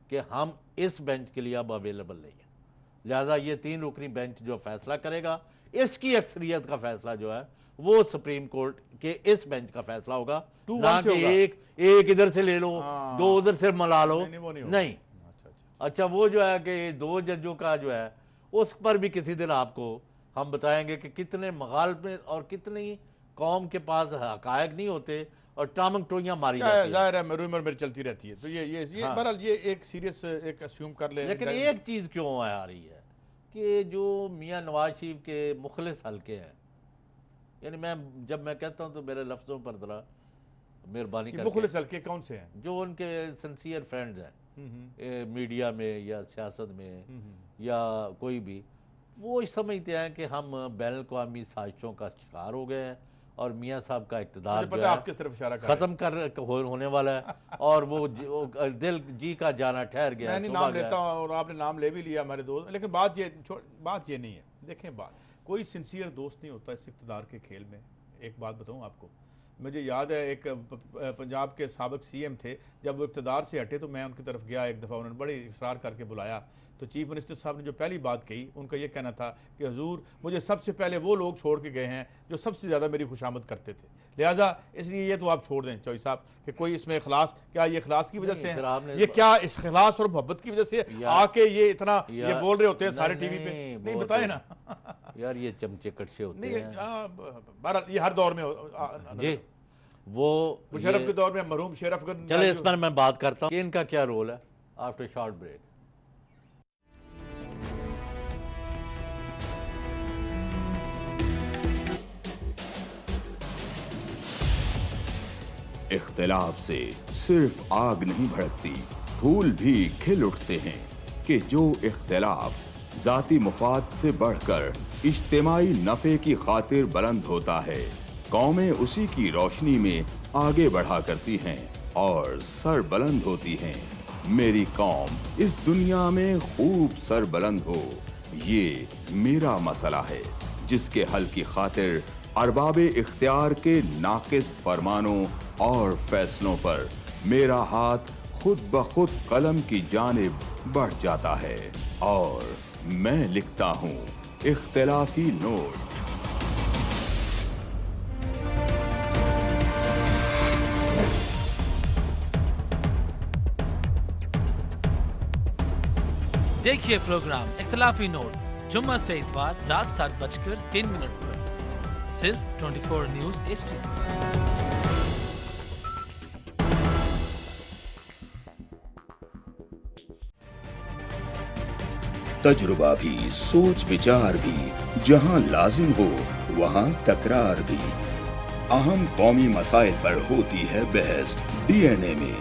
کہ ہم اس بینچ کے لیے اب اویلیبل نہیں ہیں. لہٰذا یہ 3 رکنی بینچ جو فیصلہ کرے گا، اس کی اکثریت کا فیصلہ جو ہے وہ سپریم کورٹ کے اس بینچ کا فیصلہ ہوگا، نہ کہ ایک ادھر سے لے لو 2 ادھر سے ملا لو. نہیں. اچھا وہ جو ہے کہ 2 ججوں کا جو ہے اس پر بھی کسی دن آپ کو ہم بتائیں گے کہ کتنے مغالطے اور کتنی قوم کے پاس حقائق نہیں ہوتے اور ٹامنگ ٹوئیاں ماری جاتی ہیں. ظاہر ہے رومر میری چلتی رہتی ہے. تو یہ بہرحال یہ ایک سیریس ایک اسیوم کر لیں. لیکن ایک چیز کیوں آ رہی ہے کہ جو میاں نواز شریف کے مخلص حلقے ہیں، یعنی جب میں کہتا ہوں تو میرے لفظوں پر ذرا مہربانی کر کے، مخلص حلقے کون سے ہیں؟ جو ان کے سنسیئر فرینڈز ہیں میڈیا میں یا سیاست میں یا کوئی بھی، وہ سمجھتے ہیں کہ ہم بین الاقوامی سازشوں کا شکار ہو گئے ہیں اور میاں صاحب کا اقتدار جو ہے ختم ہونے والا ہے اور وہ دل جی کا جانا ٹھہر گیا. میں نہیں نام لیتا ہوں اور آپ نے نام لے بھی لیا ہمارے دوست، لیکن بات یہ نہیں ہے. دیکھیں کوئی سنسیئر دوست نہیں ہوتا اس اقتدار کے کھیل میں. ایک بات بتاؤں آپ کو، مجھے یاد ہے ایک پنجاب کے سابق سی ایم تھے، جب وہ اقتدار سے ہٹے تو میں ان کی طرف گیا ایک دفعہ، انہوں نے بڑے اصرار کر کے بلایا. تو چیف منسٹر صاحب نے جو پہلی بات کہی، ان کا یہ کہنا تھا کہ حضور مجھے سب سے پہلے وہ لوگ چھوڑ کے گئے ہیں جو سب سے زیادہ میری خوشامد کرتے تھے، لہٰذا اس لیے یہ تو آپ چھوڑ دیں چوئی صاحب کہ کوئی اس میں اخلاص، کیا یہ اخلاص کی وجہ سے ہے؟ یہ کیا اس اخلاص اور محبت کی وجہ سے آ کے یہ اتنا یہ بول رہے ہوتے ہیں سارے ٹی وی پہ؟ نہیں بتائیں نا یار، یہ چمچے کٹشے ہوتے ہیں. بہرحال یہ ہر دور میں جی، وہ مشرف کے دور میں مرحوم شیرف گن. چلے اس پر میں بات کرتا ہوں کہ ان کا کیا رول ہے آفٹر شارٹ بریک. اختلاف سے صرف آگ نہیں بھڑکتی، پھول بھی کھل اٹھتے ہیں کہ جو اختلاف ذاتی مفاد سے بڑھ کر اجتماعی نفع کی خاطر بلند ہوتا ہے، قومیں اسی کی روشنی میں آگے بڑھا کرتی ہیں اور سر بلند ہوتی ہیں. میری قوم اس دنیا میں خوب سر بلند ہو، یہ میرا مسئلہ ہے جس کے حل کی خاطر ارباب اختیار کے ناقص فرمانوں اور فیصلوں پر میرا ہاتھ خود بخود قلم کی جانب بڑھ جاتا ہے اور میں لکھتا ہوں اختلافی نوٹ. دیکھیے پروگرام اختلافی نوٹ جمعہ سے اتوار رات 7:03 پر صرف 24 نیوز HD. تجربہ بھی، سوچ وچار بھی، جہاں لازم ہو وہاں تکرار بھی. اہم قومی مسائل پر ہوتی ہے بحث DNA میں.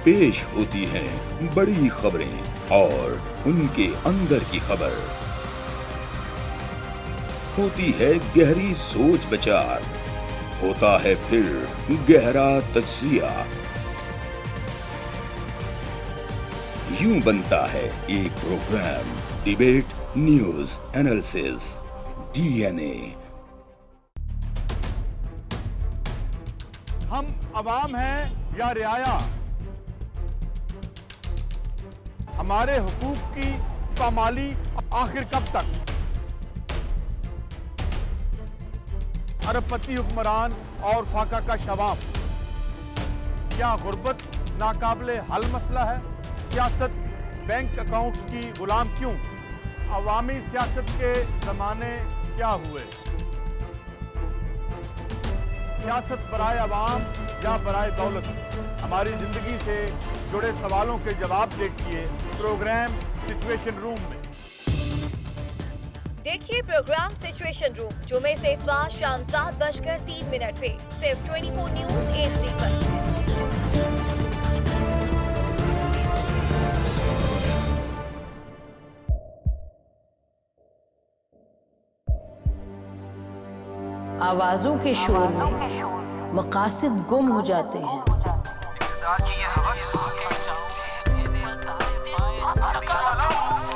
پیش ہوتی ہیں بڑی خبریں اور ان کے اندر کی خبر. ہوتی ہے گہری سوچ بچار، ہوتا ہے پھر گہرا تجزیہ. یوں بنتا ہے ایک program debate news analysis DNA. ہم عوام ہیں یا رعایا؟ ہمارے حقوق کی پامالی آخر کب تک؟ ارب پتی حکمران اور فاقہ کا شباب، کیا غربت ناقابل حل مسئلہ ہے؟ سیاست بینک اکاؤنٹس کی غلام کیوں؟ عوامی سیاست کے زمانے کیا ہوئے؟ سیاست برائے عوام یا برائے دولت؟ ہماری زندگی سے جڑے سوالوں کے جواب دیکھیے پروگرام سچویشن روم میں. دیکھیے پروگرام سچویشن روم جمعے سے اتوار شام 7:03 پہ صرف 24 نیوز HD پر. آوازوں کے شور میں مقاصد گم ہو جاتے ہیں.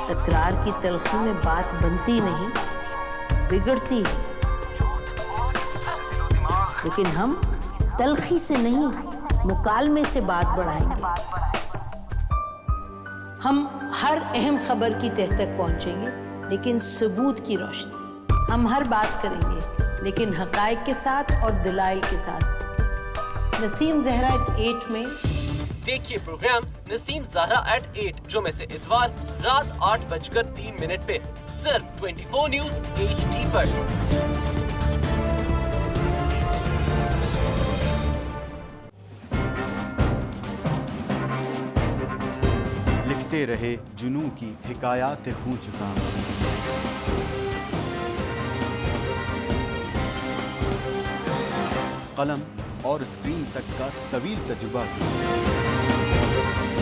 तकरार की तलखी में बात बनती नहीं, बिगड़ती है। लेकिन हम तलखी से नहीं, मुकालमे से बात बढ़ाएंगे। हम हर अहम खबर की तह तक पहुंचेंगे, लेकिन सबूत की रोशनी। हम हर बात करेंगे, लेकिन हकायक के साथ और दलाइल के साथ। नसीम जहरा एट 8 में देखिए प्रोग्राम नसीम ज़हरा एट 8 जुमे से इतवार रात 8:03 पे सिर्फ 24 न्यूज़ HD पर। लिखते रहे जुनू की हिकायात खूं चुका, कलम और स्क्रीन तक का तवील तजुर्बा किया।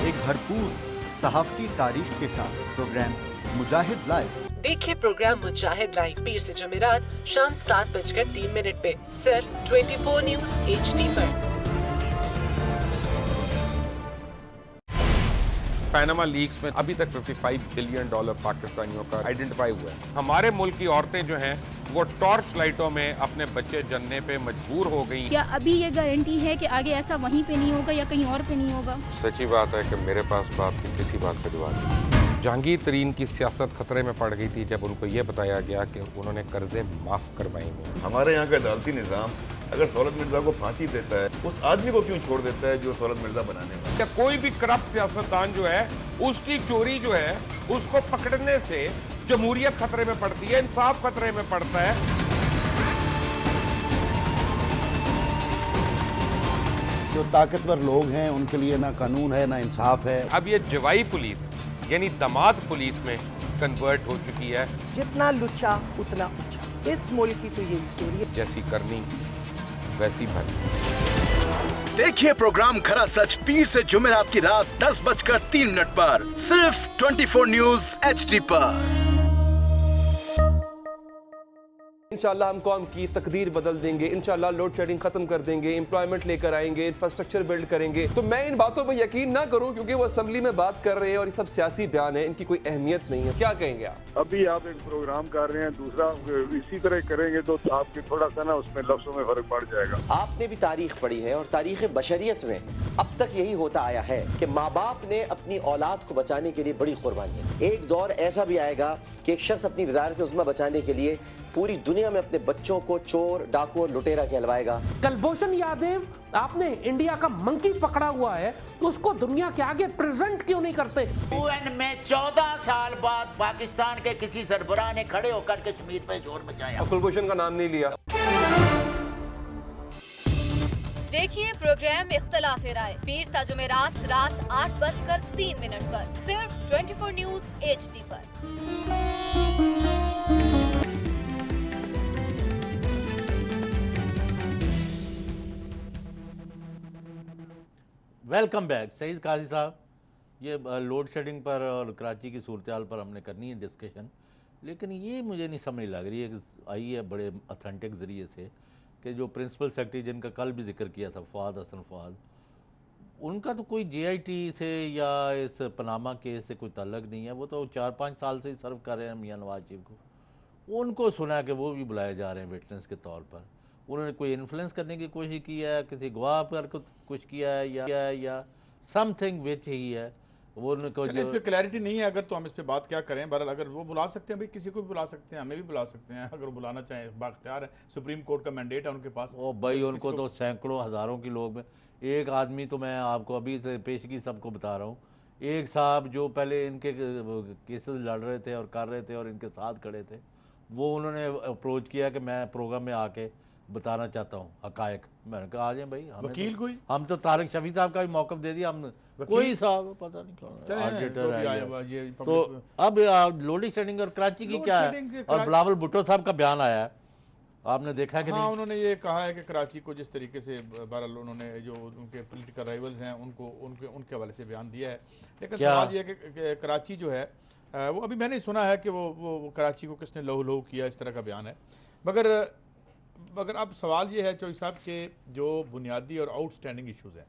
एक भरपूर सहाफ़ती तारीख के साथ प्रोग्राम मुजाहिद लाइव। देखिए प्रोग्राम मुजाहिद लाइव पीर से जुमेरात शाम 7:03 पे सिर्फ 24 न्यूज़ HD पर। पैनामा लीक्स में अभी तक $55 बिलियन पाकिस्तानियों का आइडेंटिफाई हुआ है। हमारे मुल्क की औरतें जो हैं वो टॉर्च लाइटों में अपने बच्चे जनने पे मजबूर हो गई। क्या अभी ये गारंटी है कि आगे ऐसा वहीं पे नहीं होगा या कहीं और पे नहीं होगा? सच्ची बात है कि मेरे पास बाप की किसी बात का जवाब नहीं। जहांगीर तरीन की सियासत खतरे में पड़ गई थी जब उनको ये बताया गया कि उन्होंने कर्जे माफ करवाएंगे। हमारे यहाँ का अदालती निज़ाम अगर सौलत मिर्जा को फांसी देता है, उस आदमी को क्यों छोड़ देता है जो सौलत मिर्जा बनाने वाला? क्या कोई भी करप्ट सियासतदान जो है उसकी चोरी जो है उसको पकड़ने से जमहूरियत खतरे में पड़ती है, इंसाफ खतरे में पड़ता है। जो ताकतवर लोग हैं उनके लिए ना कानून है ना इंसाफ है। अब ये जवाई पुलिस यानी दामाद पुलिस में कन्वर्ट हो चुकी है। जितना लुच्चा उतना ऊंचा, इस मुल्क की तो यही स्टोरी है। जैसी करनी वैसी भरनी। देखिए प्रोग्राम खरा सच पीर से जुमेरात की रात 10:03 पर सिर्फ 24 न्यूज़ HD पर। इंशाल्लाह हम कौम की तकदीर बदल देंगे, इंशाल्लाह लोड शेडिंग खत्म कर देंगे, एम्प्लॉयमेंट लेकर आएंगे, इंफ्रास्ट्रक्चर बिल्ड करेंगे। तो मैं इन बातों पर यकीन ना करूं क्योंकि वो असेंबली में बात कर रहे हैं और ये सब सियासी बयान है, इनकी कोई अहमियत नहीं है। क्या कहेंगे आप? अभी आप एक प्रोग्राम कर रहे हैं, दूसरा इसी तरह करेंगे तो आपके थोड़ा सा ना उसमें लफ्ज़ों में फर्क पड़ जाएगा। आपने भी तारीख पढ़ी है और तारीख बशरियत में अब तक यही होता आया है कि माँ बाप ने अपनी औलाद को बचाने के लिए बड़ी कुर्बानियां। एक दौर ऐसा भी आएगा कि एक शख्स अपनी वज़ारत उज़्मा बचाने के लिए पूरी दुनिया में अपने बच्चों को चोर, डाकू और लुटेरा कहलवाएगा। कुलभूषण यादव, आपने इंडिया का मंकी पकड़ा हुआ है तो उसको दुनिया के आगे प्रेजेंट क्यों नहीं करते? UN में 14 साल बाद पाकिस्तान के किसी सरबराह ने खड़े होकर कश्मीर पे जोर मचाया। कुलभूषण का नाम नहीं लिया। देखिए प्रोग्राम इख्तलाफ राय पीर ता जुमेरात रात 8:03 पर सिर्फ 24 न्यूज़ HD पर। Welcome back. सईद काजी साहब, ये लोड शेडिंग पर और कराची की सूरत हाल पर हमने करनी है डिस्कशन, लेकिन ये मुझे नहीं समझ लग रही है कि आई है बड़े ऑथेंटिक ज़रिए से कि जो प्रिंसिपल सेक्रेटरी जिनका कल भी जिक्र किया था फवाद हसन फवाद, उनका तो कोई JIT से या इस पनामा केस से कोई ताल्लुक नहीं है। वो तो 4-5 साल से ही सर्व कर रहे हैं मियां नवाज शरीफ को। उनको सुना कि वो भी बुलाए जा रहे हैं विटनेस के तौर पर। उन्होंने कोई इन्फ्लुएंस करने की कोशिश की है, किसी गवाह पर कुछ किया है या समथिंग विच ही है वो उनको। इस पे क्लैरिटी नहीं है। अगर तो हम इस पे बात क्या करें, बहरहाल अगर वो बुला सकते हैं भाई, किसी को भी बुला सकते हैं, हमें भी बुला सकते हैं अगर बुलाना चाहें, बाख्तियार है, सुप्रीम कोर्ट का मैंडेट है उनके पास। ओ भाई उनको तो सैकड़ों हज़ारों के लोग में एक आदमी, तो मैं आपको अभी से पेशगी सबको बता रहा हूँ, एक साहब जो पहले इनके केसेस लड़ रहे थे और कर रहे थे और इनके साथ खड़े थे, वो उन्होंने अप्रोच किया कि मैं प्रोग्राम में आके बताना चाहता हूँ हकायक। मैंने कहा आ जाए भाई, वकील कोई, हम तो तारिक शफी साहब का भी मौक़िफ़ दे दिया हमने, कोई साहब पता नहीं कौन ऑडिटर है। तो अब लोडिंग शेडिंग और कराची की क्या है, और बिलावल भुट्टो साहब का बयान आया है, आपने देखा कि नहीं? उन्होंने ये कहा है कि कराची को जिस तरीके से बहरहाल उन्होंने जो उनके पॉलिटिकल राइवल्स हैं उनको उनके हवाले से बयान दिया है, लेकिन सवाल ये है कि कराची जो है वो अभी मैंने सुना है कि वो कराची को किसने लहू लहू किया, इस तरह का बयान है। मगर अब सवाल ये है चौधरी साहब के जो बुनियादी और आउटस्टैंडिंग इश्यूज़ हैं,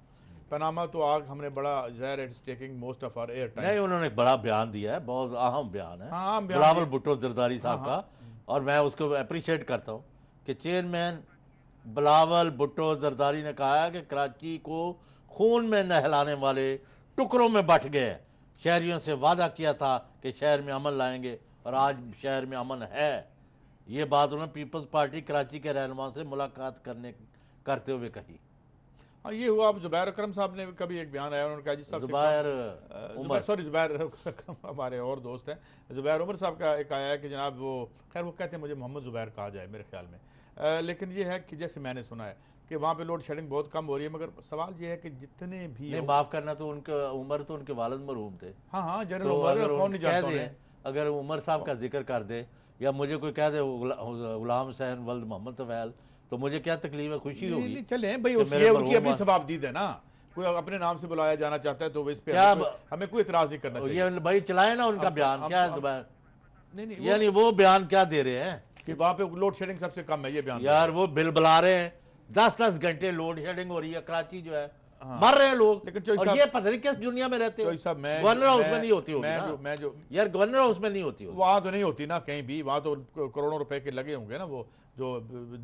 पनामा तो आग हमने बड़ा ज़ाहिर it's taking most of our air time. नहीं, उन्होंने एक बड़ा बयान दिया है, बहुत अहम बयान है हाँ, बयान बिलावल दिया। भुट्टो जरदारी साहब का, और मैं उसको अप्रिशिएट करता हूँ कि चेयरमैन बिलावल भुट्टो जरदारी ने कहा है कि कराची को खून में नहलाने वाले टुकड़ों में बंट गए। शहरियों से वादा किया था कि शहर में अमन लाएंगे और आज शहर में अमन है। ये बात उन्होंने पीपल्स पार्टी कराची के रहनुमा से मुलाकात करते हुए कही। हाँ, ये हुआ। अब जुबैर अकरम साहब ने कभी एक बयान आया, उन्होंने कहा जी साहब जुबैर अकरम हमारे और दोस्त हैं, जुबैर उमर साहब का एक आया है कि जनाब वो खैर वो कहते हैं मुझे मोहम्मद जुबैर कहा जाए मेरे ख्याल में, लेकिन ये है कि जैसे मैंने सुना है कि वहाँ पे लोड शेडिंग बहुत कम हो रही है, मगर सवाल ये है कि जितने भी नहीं, माफ़ करना, तो उनके उमर तो उनके वालिद मरहूम थे। हाँ हाँ, जनरल उमर कौन नहीं जानता उन्हें। अगर उमर साहब का जिक्र कर दे या मुझे कोई कह दे गुलाम हुसैन वल्द मोहम्मद तफैल, तो मुझे क्या तकलीफ है, खुशी होगी। नहीं चले भाई, उसकी उनकी अपनी सवाबदीद है ना, कोई अपने नाम से बुलाया जाना चाहता है तो इस पे हमें कोई इतराज नहीं करना चाहिए। ये भाई चलाए ना उनका बयान, क्या है नहीं, यानी वो बयान क्या दे रहे हैं कि वहाँ पे लोड शेडिंग सबसे कम है, ये बयान यार वो बिल बुला रहे हैं, 10-10 घंटे लोड शेडिंग हो रही है, कराची जो है मर रहे हैं लोग। लेकिन और ये पता नहीं किस दुनिया में रहते हो। गवर्नर हाउस में नहीं होती होगी ना, यार गवर्नर हाउस में नहीं होती होगी, वहाँ तो नहीं होती ना कहीं भी, वहाँ तो करोड़ों रुपए के लगे होंगे ना वो जो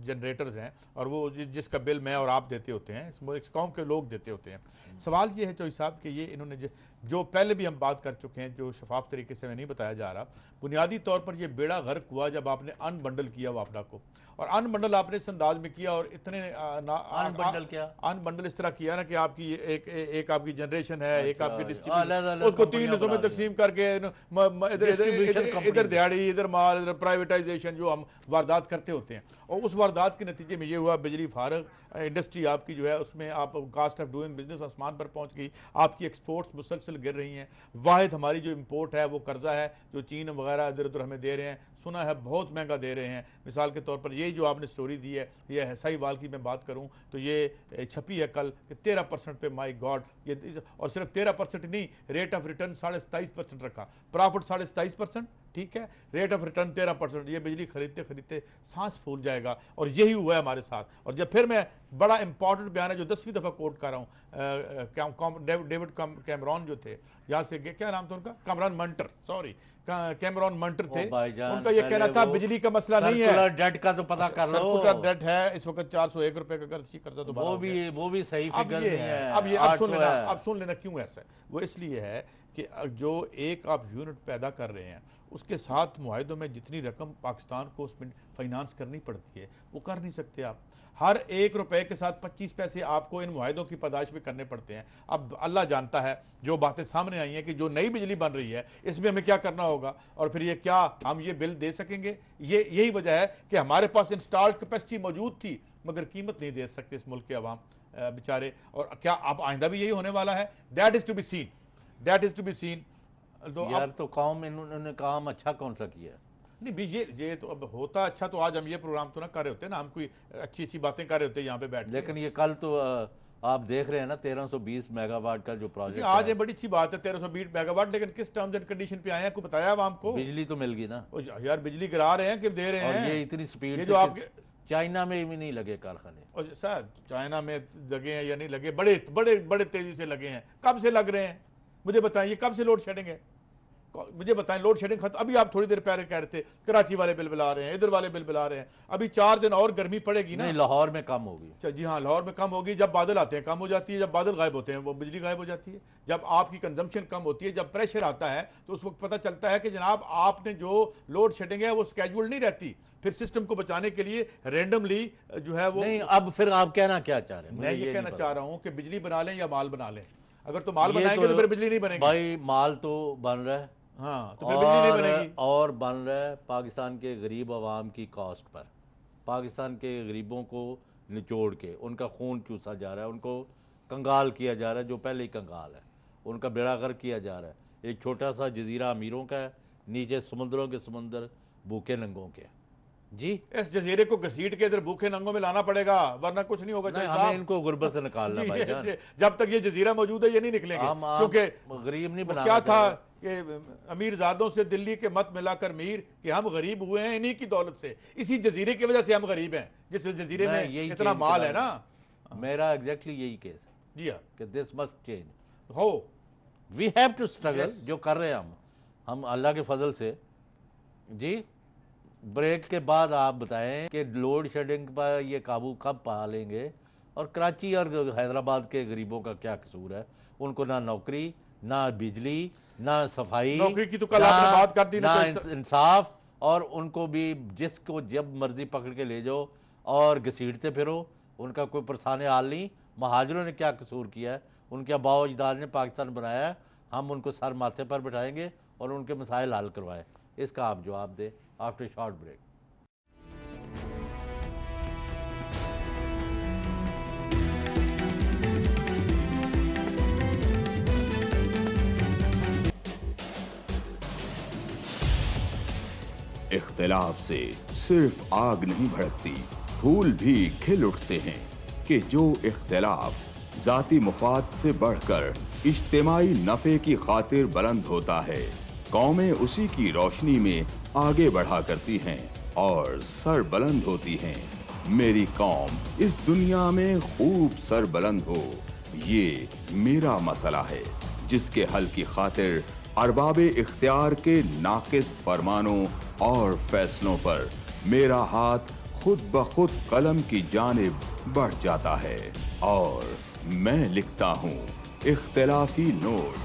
जनरेटर्स हैं, और वो जिसका बिल मैं और आप देते होते हैं, इस कौम के लोग देते होते हैं। सवाल ये है चौधरी साहब कि ये इन्होंने जो पहले भी हम बात कर चुके हैं, जो शफाफ तरीके से हमें नहीं बताया जा रहा, बुनियादी तौर पर ये बेड़ा गर्क हुआ जब आपने अनबंडल किया वापडा को, और अनबंडल आपने इस अंदाज में किया, और इतने अनबंडल क्या, अनबंडल इस तरह किया ना कि आपकी एक आपकी जनरेशन है, एक आपकी डिस्ट्रीब्यूशन, उसको 3 हिस्सों में तकसीम करके इधर दिहाड़ी, इधर माल, इधर प्राइवेटाइजेशन, जो हम वारदात करते होते हैं। और उस वारदात के नतीजे में ये हुआ, बिजली फारग, इंडस्ट्री आपकी जो है उसमें आप कास्ट ऑफ डूइंग बिजनेस आसमान पर पहुंच गई, आपकी एक्सपोर्ट्स मुसलसल गिर रही हैं। वाहिद हमारी जो इंपोर्ट है वो कर्जा है जो चीन वगैरह इधर उधर हमें दे रहे हैं, सुना है बहुत महंगा दे रहे हैं। मिसाल के तौर पर यही जो आपने स्टोरी दी है, ये साहिवाल की मैं बात करूं तो ये छपी है कल कि 13% पे, माई गॉड, ये और सिर्फ 13% नहीं, रेट ऑफ रिटर्न 27.5% रखा, प्रॉफिट 27%, ठीक है, रेट ऑफ रिटर्न 13%। ये बिजली खरीदते खरीदते सांस फूल जाएगा, और यही हुआ है हमारे साथ। और जब फिर मैं बड़ा इंपॉर्टेंट बयान है जो 10वीं दफ़ा कोट कर रहा हूँ, डेविड कैमरॉन जो थे, यहाँ से क्या नाम था उनका, कैमरॉन मंटर थे, उनका ये कहना था बिजली का मसला नहीं है, डेट का तो पता कर लो, डेट है इस वक्त 401 रुपए का कर्जा, तो वो भी सही फिगर नहीं है। अब सुन लेना क्यों ऐसा है। वो इसलिए है कि जो एक आप यूनिट पैदा कर रहे हैं, उसके साथ मुआहिदों में जितनी रकम पाकिस्तान को उसमें फाइनेंस करनी पड़ती है वो कर नहीं सकते आप। हर 1 रुपए के साथ 25 पैसे आपको इन मुआहिदों की पैदाइश में करने पड़ते हैं। अब अल्लाह जानता है जो बातें सामने आई हैं कि जो नई बिजली बन रही है इसमें हमें क्या करना होगा, और फिर ये क्या हम ये बिल दे सकेंगे। यही वजह है कि हमारे पास इंस्टॉल्ड कैपेसिटी मौजूद थी मगर कीमत नहीं दे सकते इस मुल्क के अवाम बेचारे। और क्या अब आइंदा भी यही होने वाला है? That is to be seen. तो यार तो कौम इन्होंने काम अच्छा कौन सा किया? नहीं भी ये तो अब होता अच्छा तो आज हम ये प्रोग्राम तो ना कर रहे होते ना, हम कोई अच्छी बातें कर रहे होते यहाँ पे बैठ। लेकिन ये कल तो आप देख रहे हैं ना 1320 मेगावाट का जो प्रोजेक्ट आज ये बड़ी अच्छी बात है 1320 मेगावाट, लेकिन किस टर्म्स एंड कंडीशन पे आए हैं, आपको बताया आवाम को? बिजली तो मिल गई ना यार, बिजली गिरा रहे हैं कि दे रहे हैं? और ये इतनी स्पीड ये जो आपके चाइना में भी नहीं लगे कारखाने। और सर चाइना में लगे हैं या नहीं लगे, बड़े बड़े बड़े तेजी से लगे हैं। कब से लग रहे हैं मुझे बताएं, ये कब से लोड शेडिंग है मुझे बताएं? लोड शेडिंग खत्म, अभी आप थोड़ी देर पहले कह रहे थे कराची वाले बिल बिला रहे हैं, इधर वाले बिल बिला रहे हैं। अभी 4 दिन और गर्मी पड़ेगी ना। नहीं, लाहौर में कम होगी। जी हाँ, लाहौर में कम होगी। जब बादल आते हैं कम हो जाती है, जब बादल गायब होते हैं वो बिजली गायब हो जाती है। जब आपकी कंजम्पशन कम होती है, जब प्रेशर आता है तो उस वक्त पता चलता है कि जनाब आपने जो लोड शेडिंग है वो स्केड्यूल नहीं रहती। फिर सिस्टम को बचाने के लिए रैंडमली जो है वो नहीं। अब फिर आप कहना क्या चाह रहे हैं? मैं ये कहना चाह रहा हूँ कि बिजली बना लें या माल बना लें। अगर तो माल बनाएंगे तो फिर बिजली नहीं बनेगी। भाई माल तो बन रहा है, हाँ, तो फिर बिजली नहीं बनेगी। और बन रहा है पाकिस्तान के गरीब आवाम की कॉस्ट पर। पाकिस्तान के गरीबों को निचोड़ के उनका खून चूसा जा रहा है, उनको कंगाल किया जा रहा है, जो पहले ही कंगाल है उनका बेड़ा गर्क किया जा रहा है। एक छोटा सा जजीरा अमीरों का है, नीचे समुद्रों के समुंदर भूखे नंगों के। जी, इस जजीरे को घसीट के इधर भूखे नंगों में लाना पड़ेगा, वरना कुछ नहीं होगा। हमें इनको गुर्बत से निकालना भाईजान। जब तक ये जजीरा मौजूद है ये नहीं निकलेंगे, क्योंकि गरीब नहीं बनाना। क्या था कि अमीर ज़ादों से दिल्ली के मत मिलाकर मीर कि हम गरीब हुए हैं इन्हीं की दौलत से, इसी जजीरे की वजह से हम गरीब हैं, जिस जजीरे में इतना माल है ना। मेरा एग्जैक्टली यही केस है। जी हाँ, कि दिस मस्ट चेंज हो, we have to struggle, Yes. जो कर रहे हैं हम अल्लाह के फजल से। जी, ब्रेक के बाद आप बताएं कि लोड शेडिंग पर ये काबू कब पा लेंगे, और कराची और हैदराबाद के गरीबों का क्या कसूर है? उनको ना नौकरी, ना बिजली, ना सफाई, नौकरी की तो कल आपने बात कर दी ना, ना इंसाफ, और उनको भी जिसको जब मर्जी पकड़ के ले जाओ और घसीटते फिरो, उनका कोई परेशानी हाल नहीं। महाजरों ने क्या कसूर किया है? उनके आबाओ अजदाद ने पाकिस्तान बनाया है, हम उनको सर माथे पर बिठाएंगे और उनके मसाइल हल करवाएं। इसका आप जवाब दें आफ्टर शॉर्ट ब्रेक। इख्तिलाफ से सिर्फ आग नहीं भड़कती, फूल भी खिल उठते हैं कि जो इख्तिलाफ जाती मुफाद से बढ़कर इज्तिमाई नफे की खातिर बुलंद होता है, कौमें उसी की रोशनी में आगे बढ़ा करती हैं और सर बुलंद होती हैं। मेरी कौम इस दुनिया में खूब सर बुलंद हो, ये मेरा मसला है, जिसके हल की खातिर अरबाबे इख्तियार के नाकिस फरमानों और फैसलों पर मेरा हाथ खुद ब खुद कलम की जानिब बढ़ जाता है और मैं लिखता हूँ इख्तिलाफी नोट।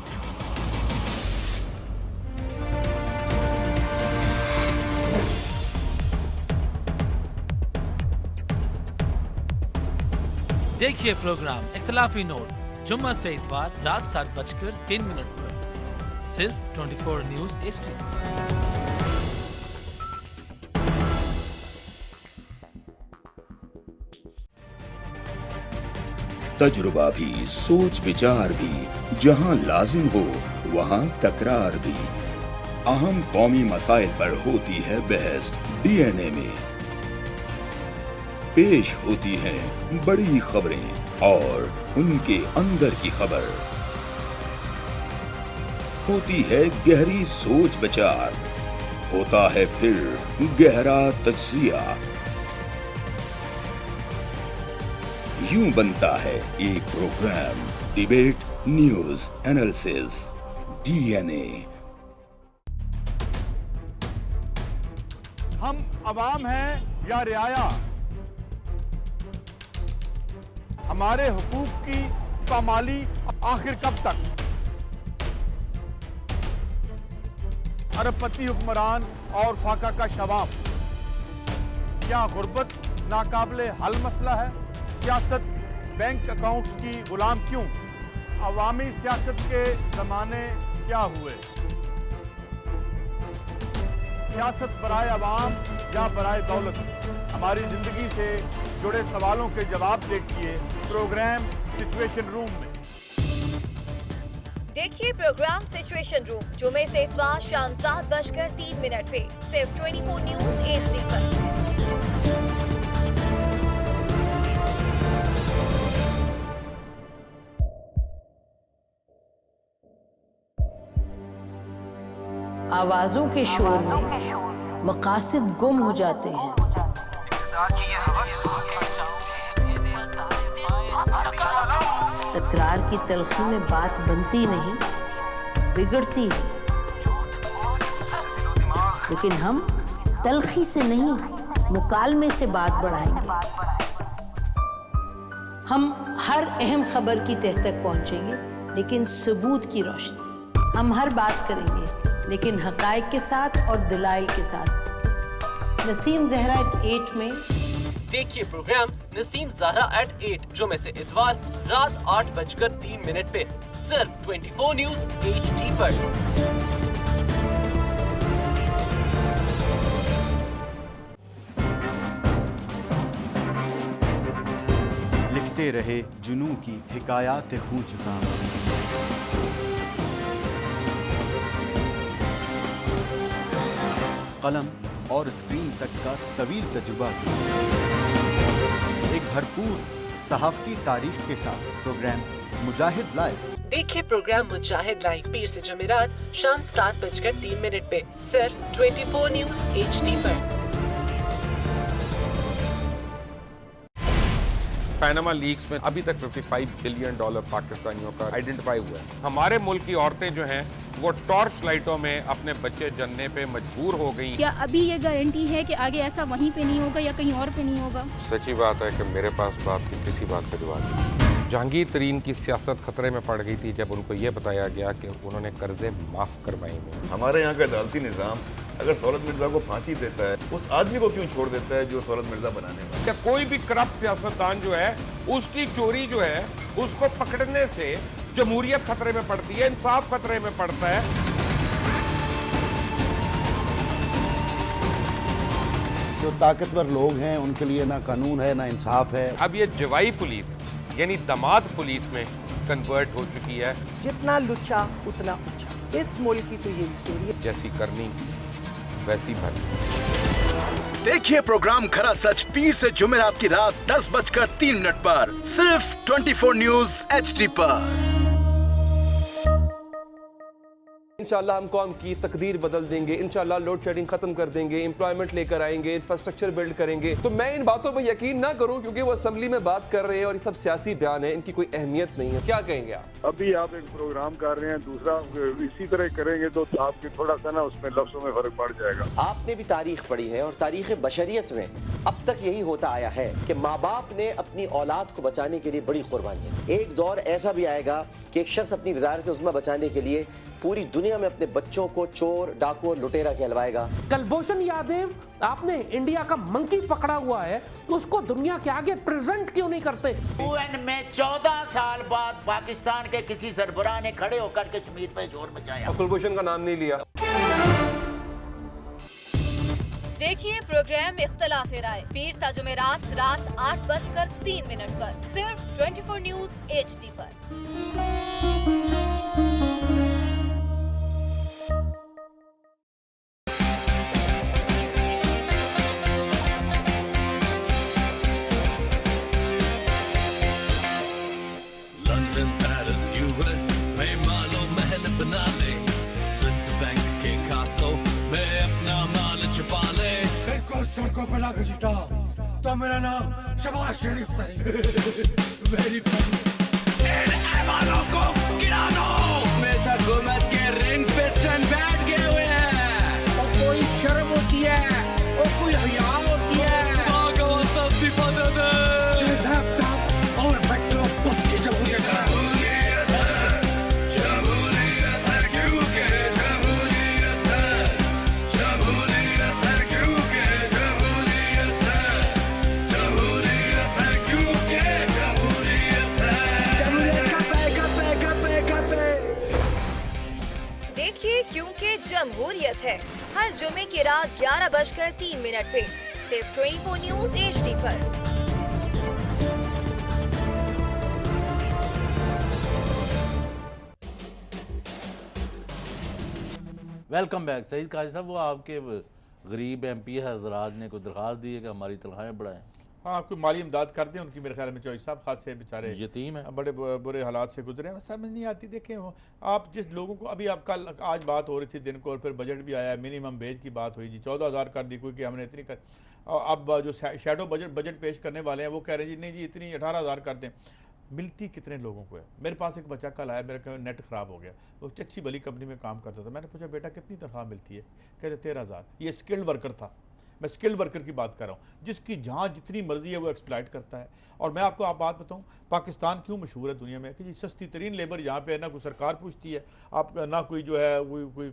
देखिए प्रोग्राम इख्तिलाफी नोट जुम्मा से इतवार रात 7:03 पर सिर्फ 24 न्यूज HD। तजुर्बा भी, सोच विचार भी, जहां लाजिम हो वहां तकरार भी। अहम कौमी मसाइल पर होती है बहस DNA में। पेश होती हैं बड़ी खबरें और उनके अंदर की खबर। होती है गहरी सोच विचार, होता है फिर गहरा तज्जिया। यूं बनता है एक program debate news analysis DNA। हम अवाम हैं या रियाया, हमारे हुकूक की पामाली आखिर कब तक? अरबपति हुक्मरान और फाका का शबाब, क्या गुर्बत नाकाबिले हल मसला है? सियासत बैंक अकाउंट्स की गुलाम क्यों? अवामी सियासत के जमाने क्या हुए? सियासत बराए अवाम या बराए दौलत? हमारी जिंदगी से जुड़े सवालों के जवाब देखिए प्रोग्राम सिचुएशन रूम में। देखिए प्रोग्राम सिचुएशन रूम जुमे से इतवार शाम 7:03 पे सिर्फ 24 न्यूज HD पर। आवाजों के शोर में मकासद गुम हो जाते हैं। तकरार की तलखी में बात बनती नहीं, बिगड़ती है। लेकिन हम तलखी से नहीं, मुकालमे से बात बढ़ाएंगे। हम हर अहम खबर की तह तक पहुंचेंगे, लेकिन सबूत की रोशनी। हम हर बात करेंगे, लेकिन हकायक के साथ और दलाइल के साथ। नसीम ज़हरा @8 में देखिए प्रोग्राम नसीम ज़हरा @8 जुमे से इतवार रात 8:03 पे सिर्फ 24 न्यूज HD पर। लिखते रहे जुनू की हिकायात खूं चुका। कलम और स्क्रीन तक का तवील तजुर्बा, एक भरपूर सहाफती तारीख के साथ प्रोग्राम मुजाहिद लाइव। देखिए प्रोग्राम मुजाहिद लाइव पीर से जुमेरात शाम 7:03 पे सिर्फ 24 न्यूज HD पर। पैनामा लीक्स में अभी तक $55 बिलियन पाकिस्तानियों का आइडेंटिफाई हुआ है। हमारे मुल्क की औरतें जो हैं वो टॉर्च लाइटों में अपने बच्चे जनने पे मजबूर हो गई। क्या अभी ये गारंटी है कि आगे ऐसा वहीं पे नहीं होगा या कहीं और पे नहीं होगा? सच्ची बात है कि मेरे पास बात की किसी बात का जवाब नहीं। जहांगीर तरीन की सियासत खतरे में पड़ गई थी जब उनको ये बताया गया कि उन्होंने कर्जे माफ करवाए हैं। हमारे यहाँ का अदालती निज़ाम अगर सौलत मिर्जा को फांसी देता है, उस आदमी को क्यों छोड़ देता है जो सौलत मिर्जा बनाने वाला? क्या कोई भी करप्ट सियासतदान जो है उसकी चोरी जो है उसको पकड़ने से जमहूरियत खतरे में पड़ती है, इंसाफ खतरे में पड़ता है। जो ताकतवर लोग हैं उनके लिए ना कानून है ना इंसाफ है। अब ये जवाई पुलिस यानी दामाद पुलिस में कन्वर्ट हो चुकी है। जितना लुच्चा उतना ऊंचा, इस मुल्क की तो ये स्टोरी है। जैसी करनी वैसी भरनी। देखिए प्रोग्राम खरा सच पीर से जुमेरात की रात 10:03 पर सिर्फ 24 न्यूज HD पर। इंशाल्लाह हम कौम की तकदीर बदल देंगे, इंशाल्लाह लोड शेडिंग खत्म कर देंगे, एम्प्लॉयमेंट लेकर आएंगे, इंफ्रास्ट्रक्चर बिल्ड करेंगे। तो मैं इन बातों पर यकीन ना करूं क्योंकि वो असेंबली में बात कर रहे हैं और ये सब सियासी बयान है, इनकी कोई अहमियत नहीं है। क्या कहेंगे आप? अभी आप एक प्रोग्राम कर रहे हैं, दूसरा इसी तरह करेंगे तो आपके थोड़ा सा ना उसमें लफ्जों में फर्क पड़ जाएगा। आपने भी तारीख पढ़ी है और तारीख बशरियत में अब तक यही होता आया है कि माँ बाप ने अपनी औलाद को बचाने के लिए बड़ी कुर्बानियां। एक दौर ऐसा भी आएगा कि एक शख्स अपनी वजारत उज़्मा बचाने के लिए पूरी दुनिया में अपने बच्चों को चोर, डाकू और लुटेरा कहलवाएगा। कुलभूषण यादव, आपने इंडिया का मंकी पकड़ा हुआ है तो उसको दुनिया के आगे प्रेजेंट क्यों नहीं करते? UN में 14 साल बाद पाकिस्तान के किसी सरबराह ने खड़े होकर कश्मीर पे जोर मचाया। कुलभूषण का नाम नहीं लिया। देखिए प्रोग्राम इख्तलाफ राय पीर ता जुमेरात रात 8:03 पर सिर्फ 24 न्यूज HD पर। लंदन, पेरिस, US में मालो महल बना ले, स्विस बैंक के खातों में अपना माल छुपा ले। बिल्कुल सड़कों पर लाके छिटा तो मेरा नाम शबाज शरीफ नहीं। Very funny. इन ऐवानों को गिरा दो। हमेशा हुकूमत के रिंग पिस्टन बैठ गए हुए हैं। और कोई शर्म होती है और कोई हया होती है। लैपटॉप और मेट्रो बस की जमहूरियत है। देखिए क्योंकि जमहूरियत है हर जुमे की रात 11:03 पे सिर्फ 24 न्यूज HD पर। Welcome back. सईद काजी साहब, वो आपके गरीब MP हजरात ने कोई दरख्वास्त दी है कि हमारी तनख्वाहें बढ़ाएं। हाँ, आपको माली इमदाद कर दें। उनकी मेरे ख्याल में चौधरी साहब खास से बेचारे यतीम है, बड़े बुरे हालात से गुजरे हैं। समझ नहीं आती। देखें आप जिस लोगों को अभी आप कल आज बात हो रही थी दिन को और फिर बजट भी आया, मिनिमम वेज की बात हुई जी, 14,000 कर दी कोई कि हमने इतनी कर। अब जो शैडो बजट पेश करने वाले हैं वो कह रहे हैं जी नहीं जी इतनी 18,000 कर दें। मिलती कितने लोगों को है? मेरे पास एक बच्चा कल आया, मेरा नेट ख़राब हो गया, वो अच्छी भली कंपनी में काम करता था। मैंने पूछा बेटा कितनी तनख्वाह मिलती है? कहते 13,000। ये स्किल्ड वर्कर था। मैं स्किल्ड वर्कर की बात कर रहा हूँ, जिसकी जहाँ जितनी मर्जी है वो एक्सप्लॉइट करता है। और मैं आपको बात बताऊँ, पाकिस्तान क्यों मशहूर है दुनिया में कि जी सस्ती तरीन लेबर यहाँ पे है, ना कोई सरकार पूछती है आप, ना कोई जो है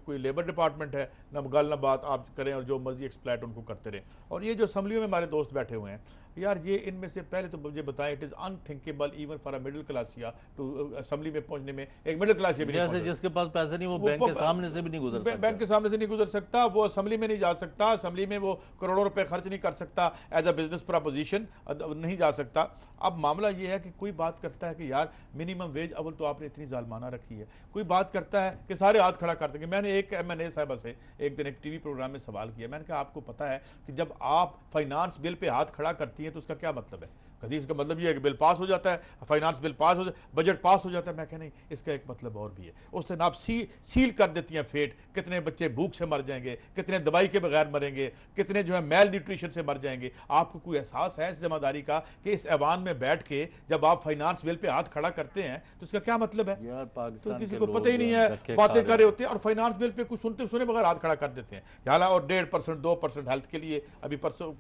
कोई लेबर डिपार्टमेंट है, ना गल ना बात आप करें और जो मर्जी एक्सप्लॉइट उनको करते रहें। और ये जो असम्बलियों में हमारे दोस्त बैठे हुए हैं यार, ये इनमें से पहले तो मुझे बताएं, it is unthinkable even for a middle क्लासिया टू असम्बली में पहुंचने में। एक मिडिल क्लास भी जिसके पास पैसे नहीं वो बैंक के सामने से भी नहीं गुजर सकता, बैंक के सामने से नहीं गुजर सकता, वो असम्बली में नहीं जा सकता, असम्बली में वो करोड़ों रुपए खर्च नहीं कर सकता, एज अ बिजनेस प्रपोजिशन नहीं जा सकता। अब मामला ये है कि कोई बात करता है कि यार मिनिमम वेज अव्वल तो आपने इतनी जालमाना रखी है, कोई बात करता है कि सारे हाथ खड़ा कर देंगे। मैंने एक MNA साहबा से एक दिन एक TV प्रोग्राम में सवाल किया, मैंने कहा आपको पता है कि जब आप फाइनेंस बिल पे हाथ खड़ा करती हैं तो उसका क्या मतलब है? کبھی اس کا مطلب یہ ہے کہ بل پاس ہو جاتا ہے، فائنانس بل پاس ہو جاتا ہے، بجٹ پاس ہو جاتا ہے. میں کہ نہیں، اس کا ایک مطلب اور بھی ہے. اس دن آپ سیل کر دیتی ہیں فیٹ، کتنے بچے بھوک سے مر جائیں گے، کتنے دوائی کے بغیر مریں گے، کتنے جو ہے میل نیوٹریشن سے مر جائیں گے. آپ کو کوئی احساس ہے اس ذمہ داری کا کہ اس ایوان میں بیٹھ کے جب آپ فائنانس بل پہ ہاتھ کھڑا کرتے ہیں تو اس کا کیا مطلب ہے؟ تو کسی کو پتہ ہی نہیں ہے، باتیں کر رہے ہوتے ہیں اور فائنانس بل پہ کچھ سنے بغیر ہاتھ کھڑا کر دیتے ہیں. حالانکہ اور 1.5% 2% ہیلتھ کے لیے ابھی پرسوں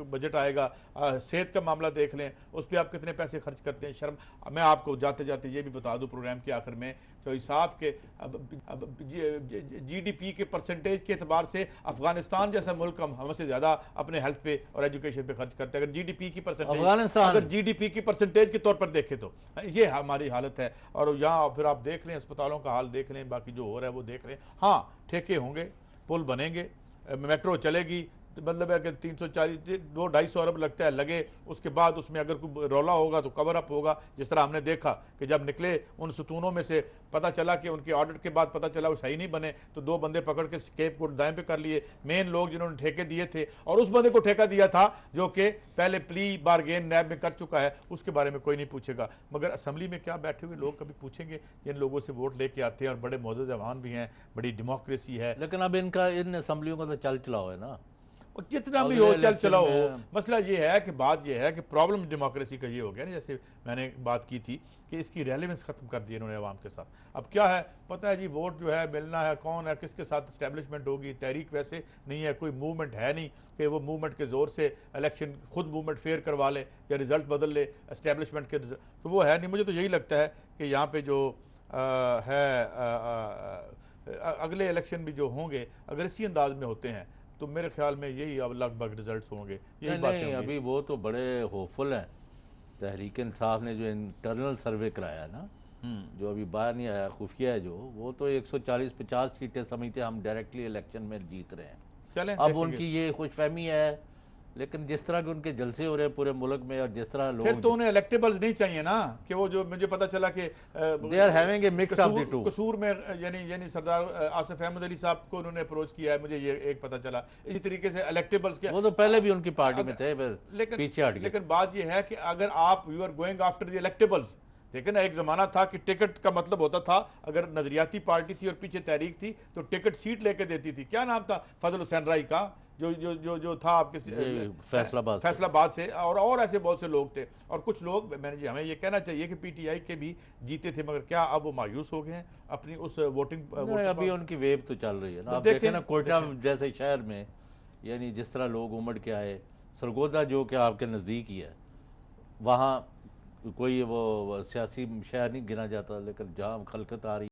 بجٹ آئے گا. صحت کا معاملہ دیکھ لیں، اس پہ آپ کتنے پیسے خرچ کرتے ہیں. شرم. میں آپ کو جاتے جاتے یہ بھی بتا دوں پروگرام کے آخر میں، چوہدری صاحب کے جی ڈی پی کے پرسنٹیج کے اعتبار سے افغانستان جیسا ملک ہم سے زیادہ اپنے ہیلتھ پہ اور ایجوکیشن پہ خرچ کرتے ہیں. اگر جی ڈی پی کی پرسنٹیج کے طور پر دیکھیں تو یہ ہماری حالت ہے. اور یہاں پھر آپ دیکھ لیں اسپتالوں کا حال دیکھ لیں، باقی جو ہو رہا ہے وہ دیکھ لیں. ہاں ٹھیکے ہوں گے، پل بنیں گے، میٹرو چلے گی، مطلب ہے کہ 340-200-250 ارب لگتا ہے لگے. اس کے بعد اس میں اگر کوئی رولا ہوگا تو کور اپ ہوگا. جس طرح ہم نے دیکھا کہ جب نکلے ان ستونوں میں سے پتہ چلا کہ ان کے آڈٹ کے بعد پتہ چلا وہ صحیح نہیں بنے تو 2 بندے پکڑ کے اسکیپ کو دائیں پہ کر لیے. مین لوگ جنہوں نے ٹھیکے دیے تھے، اور اس بندے کو ٹھیکہ دیا تھا جو کہ پہلے پلی بارگین نیب میں کر چکا ہے، اس کے بارے میں کوئی نہیں پوچھے گا. مگر اسمبلی میں کیا بیٹھے ہوئے لوگ کبھی پوچھیں گے جن لوگوں سے ووٹ لے کے آتے ہیں اور بڑے معزز ایوان بھی ہیں، بڑی ڈیموکریسی ہے. لیکن اب ان اسمبلیوں کا تو چل چلاؤ ہے نا، جتنا بھی ہو چل چلا ہو. مسئلہ یہ ہے کہ بات یہ ہے کہ پرابلم ڈیموکریسی کا یہ ہو گیا نا، جیسے میں نے بات کی تھی کہ اس کی ریلیونس ختم کر دی انہوں نے عوام کے ساتھ. اب کیا ہے پتہ ہے جی، ووٹ جو ہے ملنا ہے، کون ہے کس کے ساتھ اسٹیبلشمنٹ ہوگی. تحریک ویسے نہیں ہے، کوئی موومنٹ ہے نہیں کہ وہ موومنٹ کے زور سے الیکشن خود موومنٹ فیئر کروا لے یا رزلٹ بدل لے اسٹیبلشمنٹ کے، تو وہ ہے نہیں. مجھے تو یہی لگتا ہے کہ یہاں پہ جو ہے اگلے الیکشن بھی جو ہوں گے اگر اسی انداز میں ہوتے ہیں تو میرے خیال میں یہی اب لگ بھگ ریزلٹس ہوں گے. یہی باتیں ہوں گی. ابھی وہ تو بڑے ہوپفل ہیں. تحریک انصاف نے جو انٹرنل سروے کرایا ہے نا، جو ابھی باہر نہیں آیا، خفیہ ہے جو، وہ تو 140-50 سیٹیں سمجھتے ہم ڈائریکٹلی الیکشن میں جیت رہے ہیں. اب ان کی یہ خوش فہمی ہے، لیکن جس طرح کہ ان کے جلسے ہو رہے ہیں پورے ملک میں اور جس طرح لوگ، پھر تو انہیں الیکٹیبلز نہیں چاہیے نا کہ وہ جو مجھے پتا چلا کہ they are having a mix of the two. قصور میں یعنی سردار آصف احمد علی صاحب کو انہوں نے اپروچ کیا ہے، مجھے یہ ایک پتا چلا. اسی طریقے سے الیکٹیبلز کے وہ تو پہلے بھی ان کی پارٹی میں تھے، پھر پیچھے ہٹ گئے. لیکن بات یہ ہے کہ اگر آپ you are going after the electables, دیکھیں نا ایک زمانہ تھا کہ ٹکٹ کا مطلب ہوتا تھا اگر نظریاتی پارٹی تھی اور پیچھے تحریک تھی تو ٹکٹ سیٹ لے کے دیتی تھی. کیا نام تھا فضل حسین رائی کا، جو تھا آپ کے فیصل آباد سے، اور ایسے بہت سے لوگ تھے. اور کچھ لوگ ہمیں یہ کہنا چاہیے کہ پی ٹی آئی کے بھی جیتے تھے، مگر کیا اب وہ مایوس ہو گئے ہیں اپنی اس ووٹنگ؟ ابھی ان کی ویو تو چل رہی ہے نا. آپ دیکھیں نا کوئٹہ جیسے شہر میں، یعنی جس طرح لوگ امڑ کے آئے. سرگودا جو کہ آپ کے نزدیک ہی ہے، وہاں کوئی وہ سیاسی شہر نہیں گنا جاتا، لیکن جہاں خلقت آ رہی